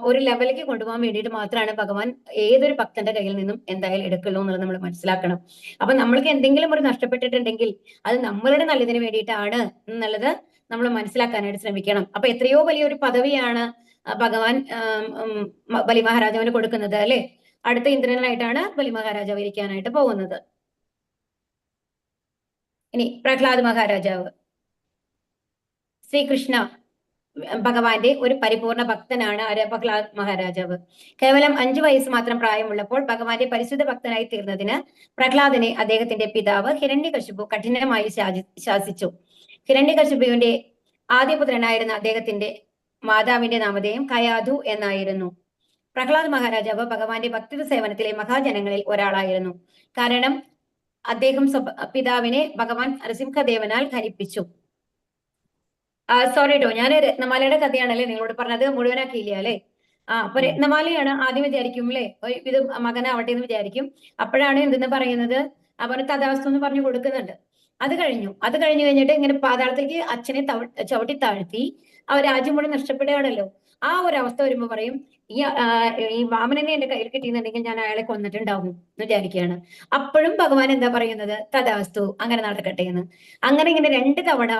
ഒരു ലെവലിലേക്ക് കൊണ്ടുപോകാൻ വേണ്ടിയിട്ട് മാത്രമാണ് ഭഗവാൻ ഏതൊരു ഭക്തന്റെ കയ്യിൽ നിന്നും എന്തായാലും എടുക്കുള്ളൂ എന്നുള്ളത് നമ്മൾ മനസ്സിലാക്കണം. അപ്പൊ നമ്മൾക്ക് എന്തെങ്കിലും ഒരു നഷ്ടപ്പെട്ടിട്ടുണ്ടെങ്കിൽ അത് നമ്മളുടെ നല്ലതിന് വേണ്ടിയിട്ടാണ് എന്നുള്ളത് നമ്മൾ മനസ്സിലാക്കാനായിട്ട് ശ്രമിക്കണം. അപ്പൊ എത്രയോ വലിയൊരു പദവിയാണ് ഭഗവാൻ ബലി മഹാരാജാവിന് കൊടുക്കുന്നത് അല്ലെ. അടുത്ത ഇന്ദ്രനായിട്ടാണ് ബലി മഹാരാജാവ് ഇരിക്കാനായിട്ട് പോകുന്നത്. ഇനി പ്രഹ്ലാദ് മഹാരാജാവ്, ശ്രീകൃഷ്ണ ഭഗവാന്റെ ഒരു പരിപൂർണ ഭക്തനാണ് പ്രഹ്ലാദ് മഹാരാജാവ്. കേവലം 5 വയസ്സ് മാത്രം പ്രായമുള്ളപ്പോൾ ഭഗവാന്റെ പരിശുദ്ധ ഭക്തനായി തീർന്നതിന് പ്രഹ്ലാദനെ അദ്ദേഹത്തിന്റെ പിതാവ് ഹിരണ്യകശിപു കഠിനമായി ശാസിച്ചു. ഹിരണ്യകശിപുവിന്റെ ആദ്യപുത്രനായിരുന്ന അദ്ദേഹത്തിന്റെ മാതാവിന്റെ നാമധേയം കയാധു എന്നായിരുന്നു. പ്രഹ്ലാദ് മഹാരാജാവ് ഭഗവാന്റെ ഭക്തി സേവനത്തിലെ മഹാജനങ്ങളിൽ ഒരാളായിരുന്നു. കാരണം അദ്ദേഹം പിതാവിനെ ഭഗവാൻ നരസിംഹദേവനാൽ ധരിപ്പിച്ചു. സോറി കേട്ടോ, ഞാൻ രത്നമാലയുടെ കഥയാണല്ലേ നിങ്ങളോട് പറഞ്ഞത്, മുഴുവനാക്കിയില്ല അല്ലെ. അപ്പൊ രത്നമാലയാണ് ആദ്യം വിചാരിക്കും അല്ലെ, ഇത് മകനാവട്ടെ എന്ന് വിചാരിക്കും. അപ്പോഴാണ് എന്തെന്ന് പറയുന്നത്, അവന് തഥാസ്തു എന്ന് പറഞ്ഞു കൊടുക്കുന്നുണ്ട്. അത് കഴിഞ്ഞു കഴിഞ്ഞിട്ട് ഇങ്ങനെ പാതാളത്തിലേക്ക് അച്ഛനെ ചവിട്ടി താഴ്ത്തി ആ രാജ്യം മുഴുവൻ നഷ്ടപ്പെടുകയാണല്ലോ. ആ ഒരു അവസ്ഥ വരുമ്പോ പറയും ഈ വാമനനെ എന്റെ കയ്യിൽ കിട്ടിയെന്നുണ്ടെങ്കിൽ ഞാൻ അയാളെ കൊന്നിട്ടുണ്ടാവും എന്ന് വിചാരിക്കുകയാണ്. അപ്പോഴും ഭഗവാൻ എന്താ പറയുന്നത്? തഥാസ്തു, അങ്ങനെ നടക്കട്ടെ എന്ന്. അങ്ങനെ ഇങ്ങനെ 2 തവണ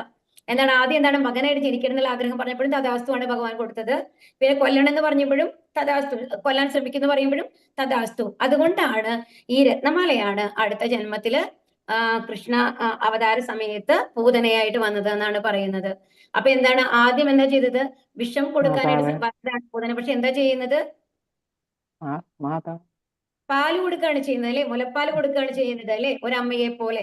എന്താണ്, ആദ്യം എന്താണ് മകനായിട്ട് ജനിക്കണം എന്നുള്ള ആഗ്രഹം പറഞ്ഞപ്പോഴും തഥാസ്തു ആണ് ഭഗവാൻ കൊടുത്തത്. പിന്നെ കൊല്ലണം എന്ന് പറഞ്ഞപ്പോഴും തഥാസ്തു, കൊല്ലാൻ ശ്രമിക്കുന്നു പറയുമ്പോഴും തഥാസ്തു. അതുകൊണ്ടാണ് ഈ രത്നമാലയാണ് അടുത്ത ജന്മത്തില് കൃഷ്ണ അവതാര സമയത്ത് പൂതനയായിട്ട് വന്നത് എന്നാണ് പറയുന്നത്. അപ്പൊ എന്താണ്, ആദ്യം എന്താ ചെയ്തത്? വിഷം കൊടുക്കാനായിട്ട് പൂതന. പക്ഷെ എന്താ ചെയ്യുന്നത്? പാല് കൊടുക്കുകയാണ് ചെയ്യുന്നത് അല്ലെ, മുലപ്പാല് കൊടുക്കുകയാണ് ചെയ്യുന്നത് അല്ലെ, ഒരമ്മയെ പോലെ.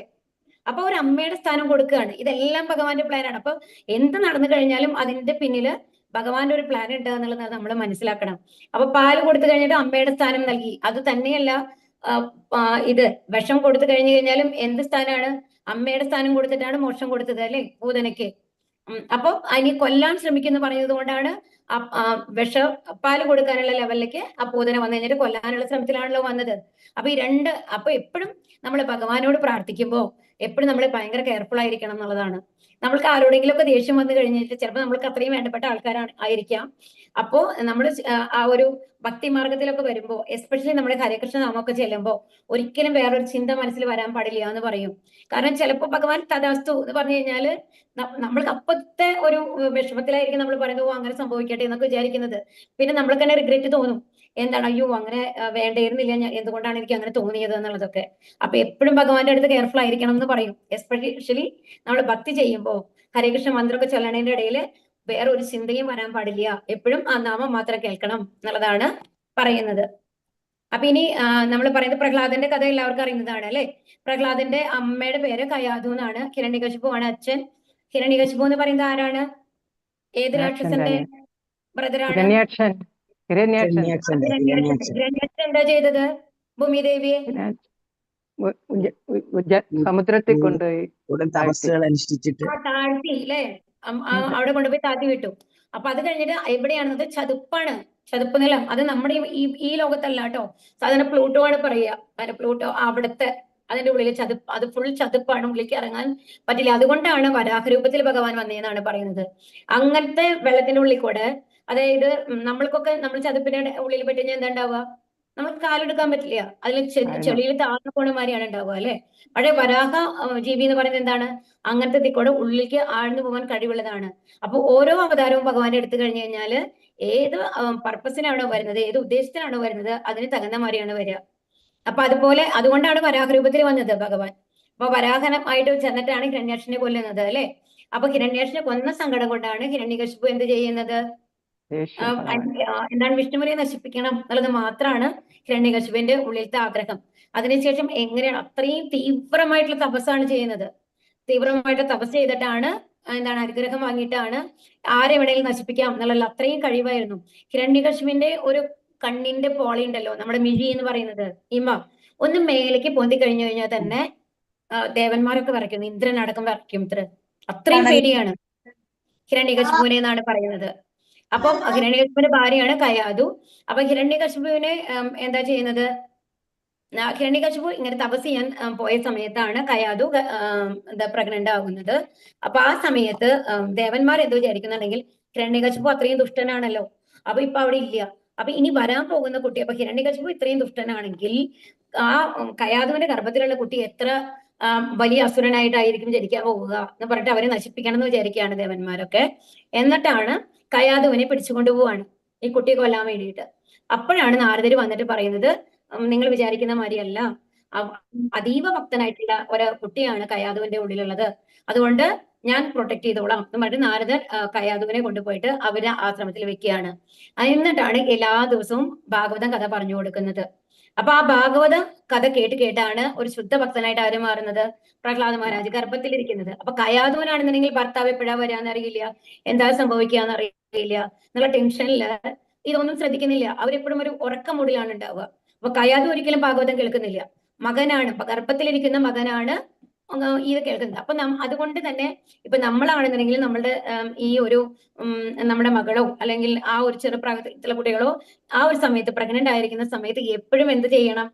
അപ്പൊ ഒരു അമ്മയുടെ സ്ഥാനം കൊടുക്കുകയാണ്. ഇതെല്ലാം ഭഗവാന്റെ പ്ലാനാണ്. അപ്പൊ എന്ത് നടന്നു കഴിഞ്ഞാലും അതിന്റെ പിന്നില് ഭഗവാന്റെ ഒരു പ്ലാൻ ഉണ്ട് എന്നുള്ളത് നമ്മൾ മനസ്സിലാക്കണം. അപ്പൊ പാല് കൊടുത്തു കഴിഞ്ഞിട്ട് അമ്മയുടെ സ്ഥാനം നൽകി. അത് തന്നെയല്ല, ഇത് വിഷം കൊടുത്തു കഴിഞ്ഞു കഴിഞ്ഞാലും എന്ത് സ്ഥാനമാണ്? അമ്മയുടെ സ്ഥാനം കൊടുത്തിട്ടാണ് മോക്ഷം കൊടുത്തത് അല്ലെ പൂതനയ്ക്ക്. അപ്പൊ അതിനെ കൊല്ലാൻ ശ്രമിക്കുന്നു പറയുന്നത് കൊണ്ടാണ് പാല് കൊടുക്കാനുള്ള ലെവലിലേക്ക് ആ പൂതന വന്നു കഴിഞ്ഞിട്ട് കൊല്ലാനുള്ള ശ്രമത്തിലാണല്ലോ വന്നത്. അപ്പൊ എപ്പോഴും നമ്മൾ ഭഗവാനോട് പ്രാർത്ഥിക്കുമ്പോ എപ്പോഴും നമ്മൾ ഭയങ്കര കെയർഫുൾ ആയിരിക്കണം എന്നുള്ളതാണ്. നമ്മൾക്ക് ആരോടെങ്കിലും ഒക്കെ ദേഷ്യം വന്നു കഴിഞ്ഞിട്ട് ചിലപ്പോൾ നമ്മൾക്ക് അത്രയും വേണ്ടപ്പെട്ട ആയിരിക്കാം. അപ്പോ നമ്മൾ ആ ഒരു ഭക്തി മാർഗത്തിലൊക്കെ വരുമ്പോ, എസ്പെഷ്യലി നമ്മുടെ ഹരേകൃഷ്ണ നാമമൊക്കെ ചെല്ലുമ്പോ ഒരിക്കലും വേറൊരു ചിന്ത മനസ്സിൽ വരാൻ പാടില്ല എന്ന് പറയും. കാരണം ചിലപ്പോൾ ഭഗവാൻ തഥാസ്തു എന്ന് പറഞ്ഞു കഴിഞ്ഞാല് നമ്മൾക്ക് അപ്പത്തെ ഒരു വിഷമത്തിലായിരിക്കും നമ്മൾ പറയുന്നത്, അങ്ങനെ സംഭവിക്കട്ടെ എന്നൊക്കെ വിചാരിക്കുന്നത്. പിന്നെ നമ്മൾക്ക് തന്നെ റിഗ്രറ്റ് തോന്നും, എന്താണ്, അയ്യോ അങ്ങനെ വേണ്ടിയിരുന്നില്ല, എന്തുകൊണ്ടാണ് എനിക്ക് അങ്ങനെ തോന്നിയത് എന്നുള്ളതൊക്കെ. അപ്പൊ എപ്പോഴും ഭഗവാന്റെ അടുത്ത് കെയർഫുൾ ആയിരിക്കണം എന്ന് പറയും. എസ്പെഷ്യലി നമ്മൾ ഭക്തി ചെയ്യുമ്പോൾ ഹരേകൃഷ്ണ മന്ത്രമൊക്കെ ചൊല്ലണതിന്റെ ഇടയിൽ വേറെ ഒരു ചിന്തയും വരാൻ പാടില്ല, എപ്പോഴും ആ നാമം മാത്രം കേൾക്കണം എന്നുള്ളതാണ് പറയുന്നത്. അപ്പൊ ഇനി നമ്മൾ പറയുന്നത് പ്രഹ്ലാദന്റെ കഥ എല്ലാവർക്കും അറിയുന്നതാണ് അല്ലെ. പ്രഹ്ലാദന്റെ അമ്മയുടെ പേര് കയാധു എന്നാണ്. ഹിരണ്യകശിപു ആണ് അച്ഛൻ. ഹിരണ്യകശിപു എന്ന് പറയുന്നത് ആരാണ്? ഏത് രാക്ഷസന്റെ ബ്രദറാണ്? ഹിരണ്യാക്ഷൻ എന്താ ചെയ്തത്? ഭൂമിദേവിയെ സമുദ്രത്തിൽ കൊണ്ടുപോയി താഴ്ത്തി അല്ലെ, അവിടെ കൊണ്ടുപോയി താഴ്ത്തി വിട്ടു. അപ്പൊ അത് കഴിഞ്ഞിട്ട് എവിടെയാണത്? ചതുപ്പാണ്, ചതുപ്പ് നിലം. അത് നമ്മുടെ ഈ ലോകത്തല്ല കേട്ടോ, സാധാരണ പ്ലൂട്ടോ ആണ് പറയുക. പ്ലൂട്ടോ അവിടുത്തെ അതിന്റെ ഉള്ളിൽ അത് ഫുൾ ചതുപ്പാണ്, ഉള്ളിലേക്ക് ഇറങ്ങാൻ പറ്റില്ല. അതുകൊണ്ടാണ് വരാഹരൂപത്തിൽ ഭഗവാൻ വന്നതെന്നാണ് പറയുന്നത്. അങ്ങനത്തെ വെള്ളത്തിന്റെ ഉള്ളിൽ കൂടെ, അതായത് നമ്മൾക്കൊക്കെ നമ്മൾ ചതുപ്പിന്റെ ഉള്ളിൽ പെട്ട് കഴിഞ്ഞാൽ എന്താ ഉണ്ടാവുക? നമുക്ക് കാലെടുക്കാൻ പറ്റില്ല, അതിൽ ചെളിയിൽ താഴ്ന്നു പോണ മാതിരിയാണ് ഉണ്ടാവുക അല്ലെ. പക്ഷേ വരാഹ ജീവി എന്ന് പറയുന്നത് എന്താണ്? അങ്ങനത്തെ ദിക്കോടെ ഉള്ളിലേക്ക് ആഴ്ന്നു പോകാൻ കഴിവുള്ളതാണ്. അപ്പൊ ഓരോ അവതാരവും ഭഗവാന്റെ എടുത്തു കഴിഞ്ഞു കഴിഞ്ഞാല് ഏത് പർപ്പസിനാണോ വരുന്നത്, ഏത് ഉദ്ദേശത്തിനാണോ വരുന്നത്, അതിന് തകുന്ന മാതിരിയാണ് വരിക. അപ്പൊ അതുകൊണ്ടാണ് വരാഹരൂപത്തിൽ വന്നത് ഭഗവാൻ. അപ്പൊ വരാഹനമായിട്ട് ചെന്നിട്ടാണ് ഹിരണ്യാക്ഷനെ കൊല്ലുന്നത് അല്ലെ. അപ്പൊ ഹിരണ്യാക്ഷനെ കൊന്ന സങ്കടം കൊണ്ടാണ് ഹിരണ്യകശിപു എന്ത് ചെയ്യുന്നത്? എന്താണ്, വിഷ്ണുവിനെ നശിപ്പിക്കണം എന്നുള്ളത് മാത്രമാണ് ഹിരണ്യകശിപുവിന്റെ ഉള്ളിലത്തെ ആഗ്രഹം. അതിനുശേഷം എങ്ങനെയാണ്, അത്രയും തീവ്രമായിട്ടുള്ള തപസ്സാണ് ചെയ്യുന്നത്. തീവ്രമായിട്ടുള്ള തപസ് ചെയ്തിട്ടാണ് എന്താണ്, അനുഗ്രഹം വാങ്ങിയിട്ടാണ് ആരെ വേണേലും നശിപ്പിക്കാം എന്നുള്ള അത്രയും കഴിവായിരുന്നു. ഹിരണ്യകശിപുവിന്റെ ഒരു കണ്ണിന്റെ പോളി ഉണ്ടല്ലോ, നമ്മുടെ മിഴി എന്ന് പറയുന്നത്, ഒന്ന് മേലേക്ക് പൊന്തി കഴിഞ്ഞു കഴിഞ്ഞാൽ തന്നെ ദേവന്മാരൊക്കെ വരയ്ക്കുന്നു, ഇന്ദ്രനടക്കം വരയ്ക്കും. അത്രയും പേടിയാണ് ഹിരണ്യകശിപുവിനെ എന്നാണ് പറയുന്നത്. അപ്പം ഹിരണ്യകശിപുവിന്റെ ഭാര്യയാണ് കയാധു. അപ്പൊ ഹിരണ്യകശിപുവിനെ എന്താ ചെയ്യുന്നത്? ഹിരണ്യകശിപു ഇങ്ങനെ തപസ് ചെയ്യാൻ പോയ സമയത്താണ് കയാധു പ്രഗ്നന്റ് ആകുന്നത്. അപ്പൊ ആ സമയത്ത് ദേവന്മാർ എന്ത് വിചാരിക്കുന്നുണ്ടെങ്കിൽ, ഹിരണ്യകശിപു അത്രയും ദുഷ്ടനാണല്ലോ, അപ്പൊ ഇപ്പൊ അവിടെ ഇല്ല, അപ്പൊ ഇനി വരാൻ പോകുന്ന കുട്ടി, അപ്പൊ ഹിരണ്യകശിപു ഇത്രയും ദുഷ്ടനാണെങ്കിൽ ആ കയാധുവിന്റെ ഗർഭത്തിലുള്ള കുട്ടി എത്ര വലിയ അസുരനായിട്ടായിരിക്കും ജനിക്കാൻ പോവുക എന്ന് പറഞ്ഞിട്ട് അവരെ നശിപ്പിക്കണം എന്ന് വിചാരിക്കുകയാണ് ദേവന്മാരൊക്കെ. എന്നിട്ടാണ് കയാധുവിനെ പിടിച്ചുകൊണ്ടു പോവാണ് ഈ കുട്ടിയെ കൊല്ലാൻ വേണ്ടിയിട്ട്. അപ്പോഴാണ് നാരദര് വന്നിട്ട് പറയുന്നത്, നിങ്ങൾ വിചാരിക്കുന്ന മാതിരിയല്ല, അതീവ ഭക്തനായിട്ടുള്ള ഒരു കുട്ടിയാണ് കയാധുവിന്റെ ഉള്ളിലുള്ളത്, അതുകൊണ്ട് ഞാൻ പ്രൊട്ടക്ട് ചെയ്തോളാം എന്ന് പറഞ്ഞിട്ട് നാരദർ കയാധുവിനെ കൊണ്ടുപോയിട്ട് അവര് ആശ്രമത്തിൽ വെക്കുകയാണ്. എന്നിട്ടാണ് എല്ലാ ദിവസവും ഭാഗവതം കഥ പറഞ്ഞു കൊടുക്കുന്നത്. അപ്പൊ ആ ഭാഗവത കഥ കേട്ടാണ് ഒരു ശുദ്ധ ഭക്തനായിട്ട് ആര് മാറുന്നത്? പ്രഹ്ലാദ മഹാരാജ് ഗർഭത്തിലിരിക്കുന്നത്. അപ്പൊ കയാധുവിനാണെന്നുണ്ടെങ്കിൽ ഭർത്താവ് എപ്പോഴാ വരാന്ന് അറിയില്ല, എന്താ സംഭവിക്കാന്ന് അറിയില്ല എന്നുള്ള ടെൻഷനില് ഇതൊന്നും ശ്രദ്ധിക്കുന്നില്ല. അവരെപ്പോഴും ഒരു ഉറക്കമൂടിലാണ് ഉണ്ടാവുക. അപ്പൊ കയാധു ഒരിക്കലും ഭാഗവതം കേൾക്കുന്നില്ല. മകനാണ്, ഗർഭത്തിലിരിക്കുന്ന മകനാണ് ഇത് കേൾക്കുന്നത്. അപ്പൊ അതുകൊണ്ട് തന്നെ ഇപ്പൊ നമ്മളാണെന്നുണ്ടെങ്കിൽ നമ്മളുടെ ഈ ഒരു നമ്മുടെ മകളോ അല്ലെങ്കിൽ ആ ഒരു ചെറുപ്രായത്തിലുള്ള കുട്ടികളോ ആ ഒരു സമയത്ത് പ്രഗ്നന്റ് ആയിരിക്കുന്ന സമയത്ത് എപ്പോഴും എന്ത് ചെയ്യണം?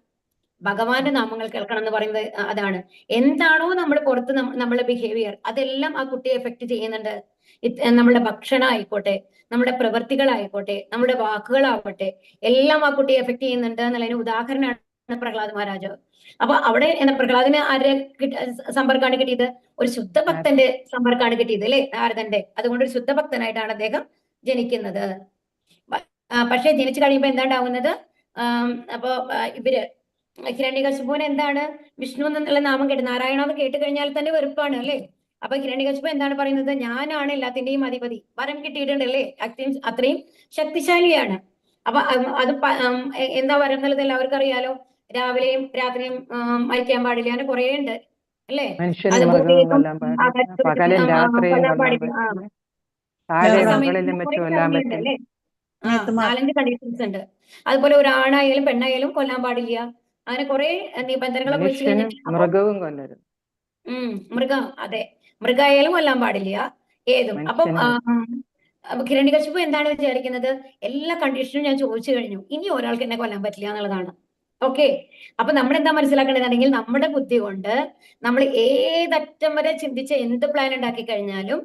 ഭഗവാന്റെ നാമങ്ങൾ കേൾക്കണം എന്ന് പറയുന്നത് അതാണ്. എന്താണോ നമ്മൾ പുറത്ത് നമ്മളെ ബിഹേവിയർ അതെല്ലാം ആ കുട്ടിയെ എഫക്ട് ചെയ്യുന്നുണ്ട്. നമ്മുടെ ഭക്ഷണം ആയിക്കോട്ടെ, നമ്മുടെ പ്രവൃത്തികളായിക്കോട്ടെ, നമ്മുടെ വാക്കുകളാവട്ടെ, എല്ലാം ആ കുട്ടിയെ എഫക്ട് ചെയ്യുന്നുണ്ട് എന്നുള്ളതിന് ഉദാഹരണമാണ് പ്രഹ്ലാദ് മഹാരാജാവ്. അപ്പൊ അവിടെ പ്രഹ്ലാദിന് ആരുടെ സമ്പർക്കമാണ് കിട്ടിയത്? ഒരു ശുദ്ധഭക്തന്റെ സമ്പർക്കമാണ് കിട്ടിയത് അല്ലെ, നാരദന്റെ. അതുകൊണ്ട് ഒരു ശുദ്ധഭക്തനായിട്ടാണ് അദ്ദേഹം ജനിക്കുന്നത്. പക്ഷെ ജനിച്ചു കഴിയുമ്പോ എന്താ ഉണ്ടാവുന്നത്? അപ്പൊ ഇവര് ഹിരണ്യകശിപുവിന് എന്താണ് വിഷ്ണു എന്നുള്ള നാമം കേട്ട്, നാരായണ എന്ന് കേട്ട് കഴിഞ്ഞാൽ തന്നെ വെറുപ്പാണ് അല്ലെ. അപ്പൊ ഹിരണ്യകശിപു എന്താണ് പറയുന്നത്? ഞാനാണ് എല്ലാത്തിന്റെയും അധിപതി, വരം കിട്ടിയിട്ടുണ്ട് അല്ലേ, അത്രയും ശക്തിശാലിയാണ്. അപ്പൊ അത് എന്താ വരം എന്നുള്ളത് എല്ലാവർക്കും അറിയാലോ. രാവിലെയും രാത്രിയും മരിക്കാൻ പാടില്ല, അങ്ങനെ കുറെ ഉണ്ട് അല്ലേ. മനുഷ്യനും മൃഗവും കൊല്ലാൻ പാടില്ല, പകലും രാത്രിയും കൊല്ലാൻ പാടില്ല, താഴെ മുകളിലും വെച്ച് കൊല്ലാൻ പറ്റില്ല. 4-5 കണ്ടീഷൻസ് ഉണ്ട്. അതുപോലെ ഒരു ആണായാലും പെണ്ണായാലും കൊല്ലാൻ പാടില്ല, അങ്ങനെ കുറെ നിബന്ധനകളൊക്കെ വെച്ച് മനുഷ്യനും കഴിഞ്ഞിട്ട് മൃഗവും കൊല്ലരുത്. മൃഗം, അതെ, മൃഗായാലും കൊല്ലാൻ പാടില്ല ഏതും. അപ്പം ഹിരണ്യകശിപു എന്താണ് വിചാരിക്കുന്നത്? എല്ലാ കണ്ടീഷനും ഞാൻ ചോദിച്ചു കഴിഞ്ഞു, ഇനി ഒരാൾക്ക് എന്നെ കൊല്ലാൻ പറ്റില്ല എന്നുള്ളതാണ്. ഓക്കെ, അപ്പൊ നമ്മൾ എന്താ മനസ്സിലാക്കേണ്ടതാണെങ്കിൽ നമ്മുടെ ബുദ്ധി കൊണ്ട് നമ്മൾ ഏതറ്റം വരെ ചിന്തിച്ച് എന്ത് പ്ലാൻ ഉണ്ടാക്കി കഴിഞ്ഞാലും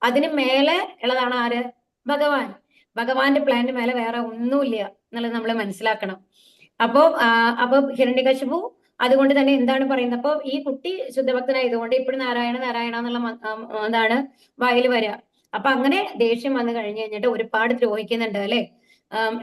അതിന് മേലെ ഉള്ളതാണ് ആര്? ഭഗവാൻ. ഭഗവാന്റെ പ്ലാനിന് മേലെ വേറെ ഒന്നുമില്ല എന്നുള്ളത് നമ്മൾ മനസ്സിലാക്കണം. അപ്പൊ ഹിരണ്യകശിപു അതുകൊണ്ട് തന്നെ എന്താണ് പറയുന്നത്? അപ്പൊ ഈ കുട്ടി ശുദ്ധഭക്തനായതുകൊണ്ട് ഇപ്പോഴും നാരായണ നാരായണ എന്നുള്ള എന്താണ് വായിൽ വരിക. അപ്പൊ അങ്ങനെ ദേഷ്യം വന്നു കഴിഞ്ഞു കഴിഞ്ഞിട്ട് ഒരുപാട് ദ്രോഹിക്കുന്നുണ്ട് അല്ലെ.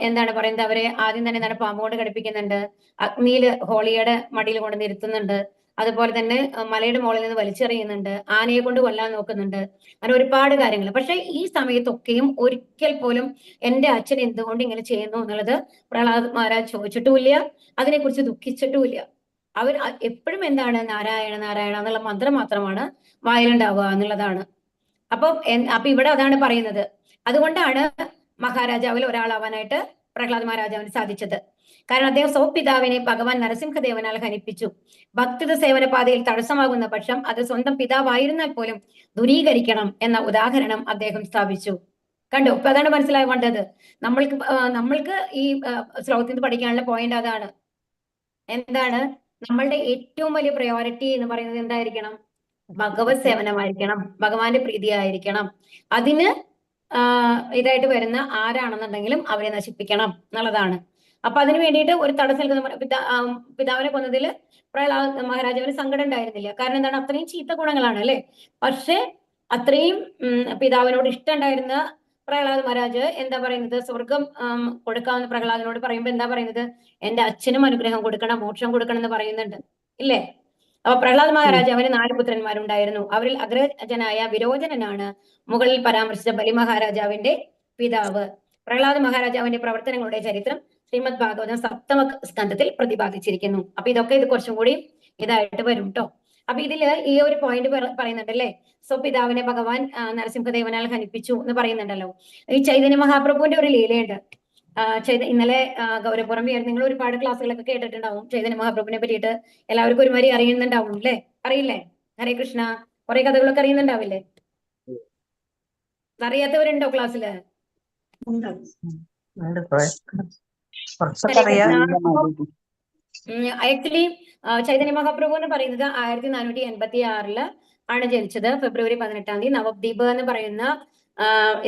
എന്താണ് പറയുന്നത്? അവരെ ആദ്യം തന്നെ എന്താണ് പാമ്പ് കൊണ്ട് കടിപ്പിക്കുന്നുണ്ട്, അഗ്നിയില് ഹോളിയുടെ മടിയിൽ കൊണ്ട് നിർത്തുന്നുണ്ട്, അതുപോലെ തന്നെ മലയുടെ മുകളിൽ നിന്ന് വലിച്ചെറിയുന്നുണ്ട്, ആനയെ കൊണ്ട് കൊല്ലാൻ നോക്കുന്നുണ്ട്, അങ്ങനെ ഒരുപാട് കാര്യങ്ങൾ. പക്ഷെ ഈ സമയത്തൊക്കെയും ഒരിക്കൽ പോലും എന്റെ അച്ഛൻ എന്തുകൊണ്ട് ഇങ്ങനെ ചെയ്യുന്നു എന്നുള്ളത് പ്രഹ്ലാദ് മഹാരാജ് ചോദിച്ചിട്ടുമില്ല, അതിനെക്കുറിച്ച് ദുഃഖിച്ചിട്ടുമില്ല. അവർ എപ്പോഴും എന്താണ് നാരായണ നാരായണ എന്നുള്ള മന്ത്രം മാത്രമാണ് വായിലുണ്ടാവുക എന്നുള്ളതാണ്. അപ്പൊ ഇവിടെ അതാണ് പറയുന്നത്. അതുകൊണ്ടാണ് മഹാരാജാവിൽ ഒരാളാവാനായിട്ട് പ്രഹ്ലാദ് മഹാരാജാവിന് സാധിച്ചത്. കാരണം അദ്ദേഹം സ്വപിതാവിനെ ഭഗവാൻ നരസിംഹദേവനാൽ ഹനിപ്പിച്ചു. ഭക്തിത സേവന പാതയിൽ തടസ്സമാകുന്ന പക്ഷം അത് സ്വന്തം പിതാവായിരുന്നാൽ പോലും ദൂരീകരിക്കണം എന്ന ഉദാഹരണം അദ്ദേഹം സ്ഥാപിച്ചു. കണ്ടോ? ഇപ്പൊ അതാണ് മനസ്സിലാവേണ്ടത്. നമ്മൾക്ക് ഈ ശ്ലോകത്തിൽ നിന്ന് പഠിക്കാനുള്ള പോയിന്റ് അതാണ്. എന്താണ് നമ്മളുടെ ഏറ്റവും വലിയ പ്രയോറിറ്റി എന്ന് പറയുന്നത്? എന്തായിരിക്കണം? ഭഗവത് സേവനമായിരിക്കണം, ഭഗവാന്റെ പ്രീതിയായിരിക്കണം. അതിന് ഇതായിട്ട് വരുന്ന ആരാണെന്നുണ്ടെങ്കിലും അവരെ നശിപ്പിക്കണം എന്നുള്ളതാണ്. അപ്പൊ അതിന് വേണ്ടിയിട്ട് ഒരു തടസ്സം പിതാവിനെ കൊന്നതിൽ പ്രഹ്ലാദ് മഹാരാജാവിന് സങ്കടം ഉണ്ടായിരുന്നില്ല. കാരണം എന്താണ്? അത്രയും ചീത്ത ഗുണങ്ങളാണ് അല്ലെ. പക്ഷെ അത്രയും പിതാവിനോട് ഇഷ്ടം ഉണ്ടായിരുന്ന പ്രഹ്ലാദ് മഹാരാജ് എന്താ പറയുന്നത്? സ്വർഗം കൊടുക്കാമെന്ന് പ്രഹ്ലാദിനോട് പറയുമ്പോ എന്താ പറയുന്നത്? എന്റെ അച്ഛനും അനുഗ്രഹം കൊടുക്കണം, മോക്ഷം കൊടുക്കണം എന്ന് പറയുന്നുണ്ട് ഇല്ലേ. അപ്പൊ പ്രഹ്ലാദ് മഹാരാജാവിന് 4 പുത്രന്മാരുണ്ടായിരുന്നു. അവരിൽ അഗ്രജനായ വിരോചനനാണ് മുകളിൽ പരാമർശിച്ച ബലി മഹാരാജാവിന്റെ പിതാവ്. പ്രഹ്ലാദ് മഹാരാജാവിന്റെ പ്രവർത്തനങ്ങളുടെ ചരിത്രം ശ്രീമദ് ഭാഗവതം 7ാം സ്കന്ധത്തിൽ പ്രതിപാദിച്ചിരിക്കുന്നു. അപ്പൊ ഇതൊക്കെ ഇത് കുറച്ചും കൂടി ഇതായിട്ട് വരും കേട്ടോ. അപ്പൊ ഇതില് ഈ ഒരു പോയിന്റ് പറയുന്നുണ്ടല്ലേ, സ്വപിതാവിനെ ഭഗവാൻ നരസിംഹദേവനാൽ ഹനിപ്പിച്ചു എന്ന് പറയുന്നുണ്ടല്ലോ. ഈ ചൈതന്യ മഹാപ്രഭുവിന്റെ ഒരു ലീലയുണ്ട്. ഇന്നലെ ഗൗരവപുറമേയായിരുന്നു. നിങ്ങൾ ഒരുപാട് ക്ലാസ്സുകളൊക്കെ കേട്ടിട്ടുണ്ടാവും ചൈതന്യ മഹാപ്രഭുവിനെ പറ്റിയിട്ട്. എല്ലാവർക്കും ഒരുമാതിരി അറിയുന്നുണ്ടാവും അല്ലേ? അറിയില്ലേ? ഹരേ കൃഷ്ണ, കുറെ കഥകളൊക്കെ അറിയുന്നുണ്ടാവില്ലേ? അറിയാത്തവരുണ്ടോ ക്ലാസ്സില്? ആക്ച്വലി ചൈതന്യ മഹാപ്രഭു എന്ന് പറയുന്നത് 1486 ആണ് ജനിച്ചത്. ഫെബ്രുവരി 18-ാം തീയതി നവദ്വീപ് എന്ന് പറയുന്ന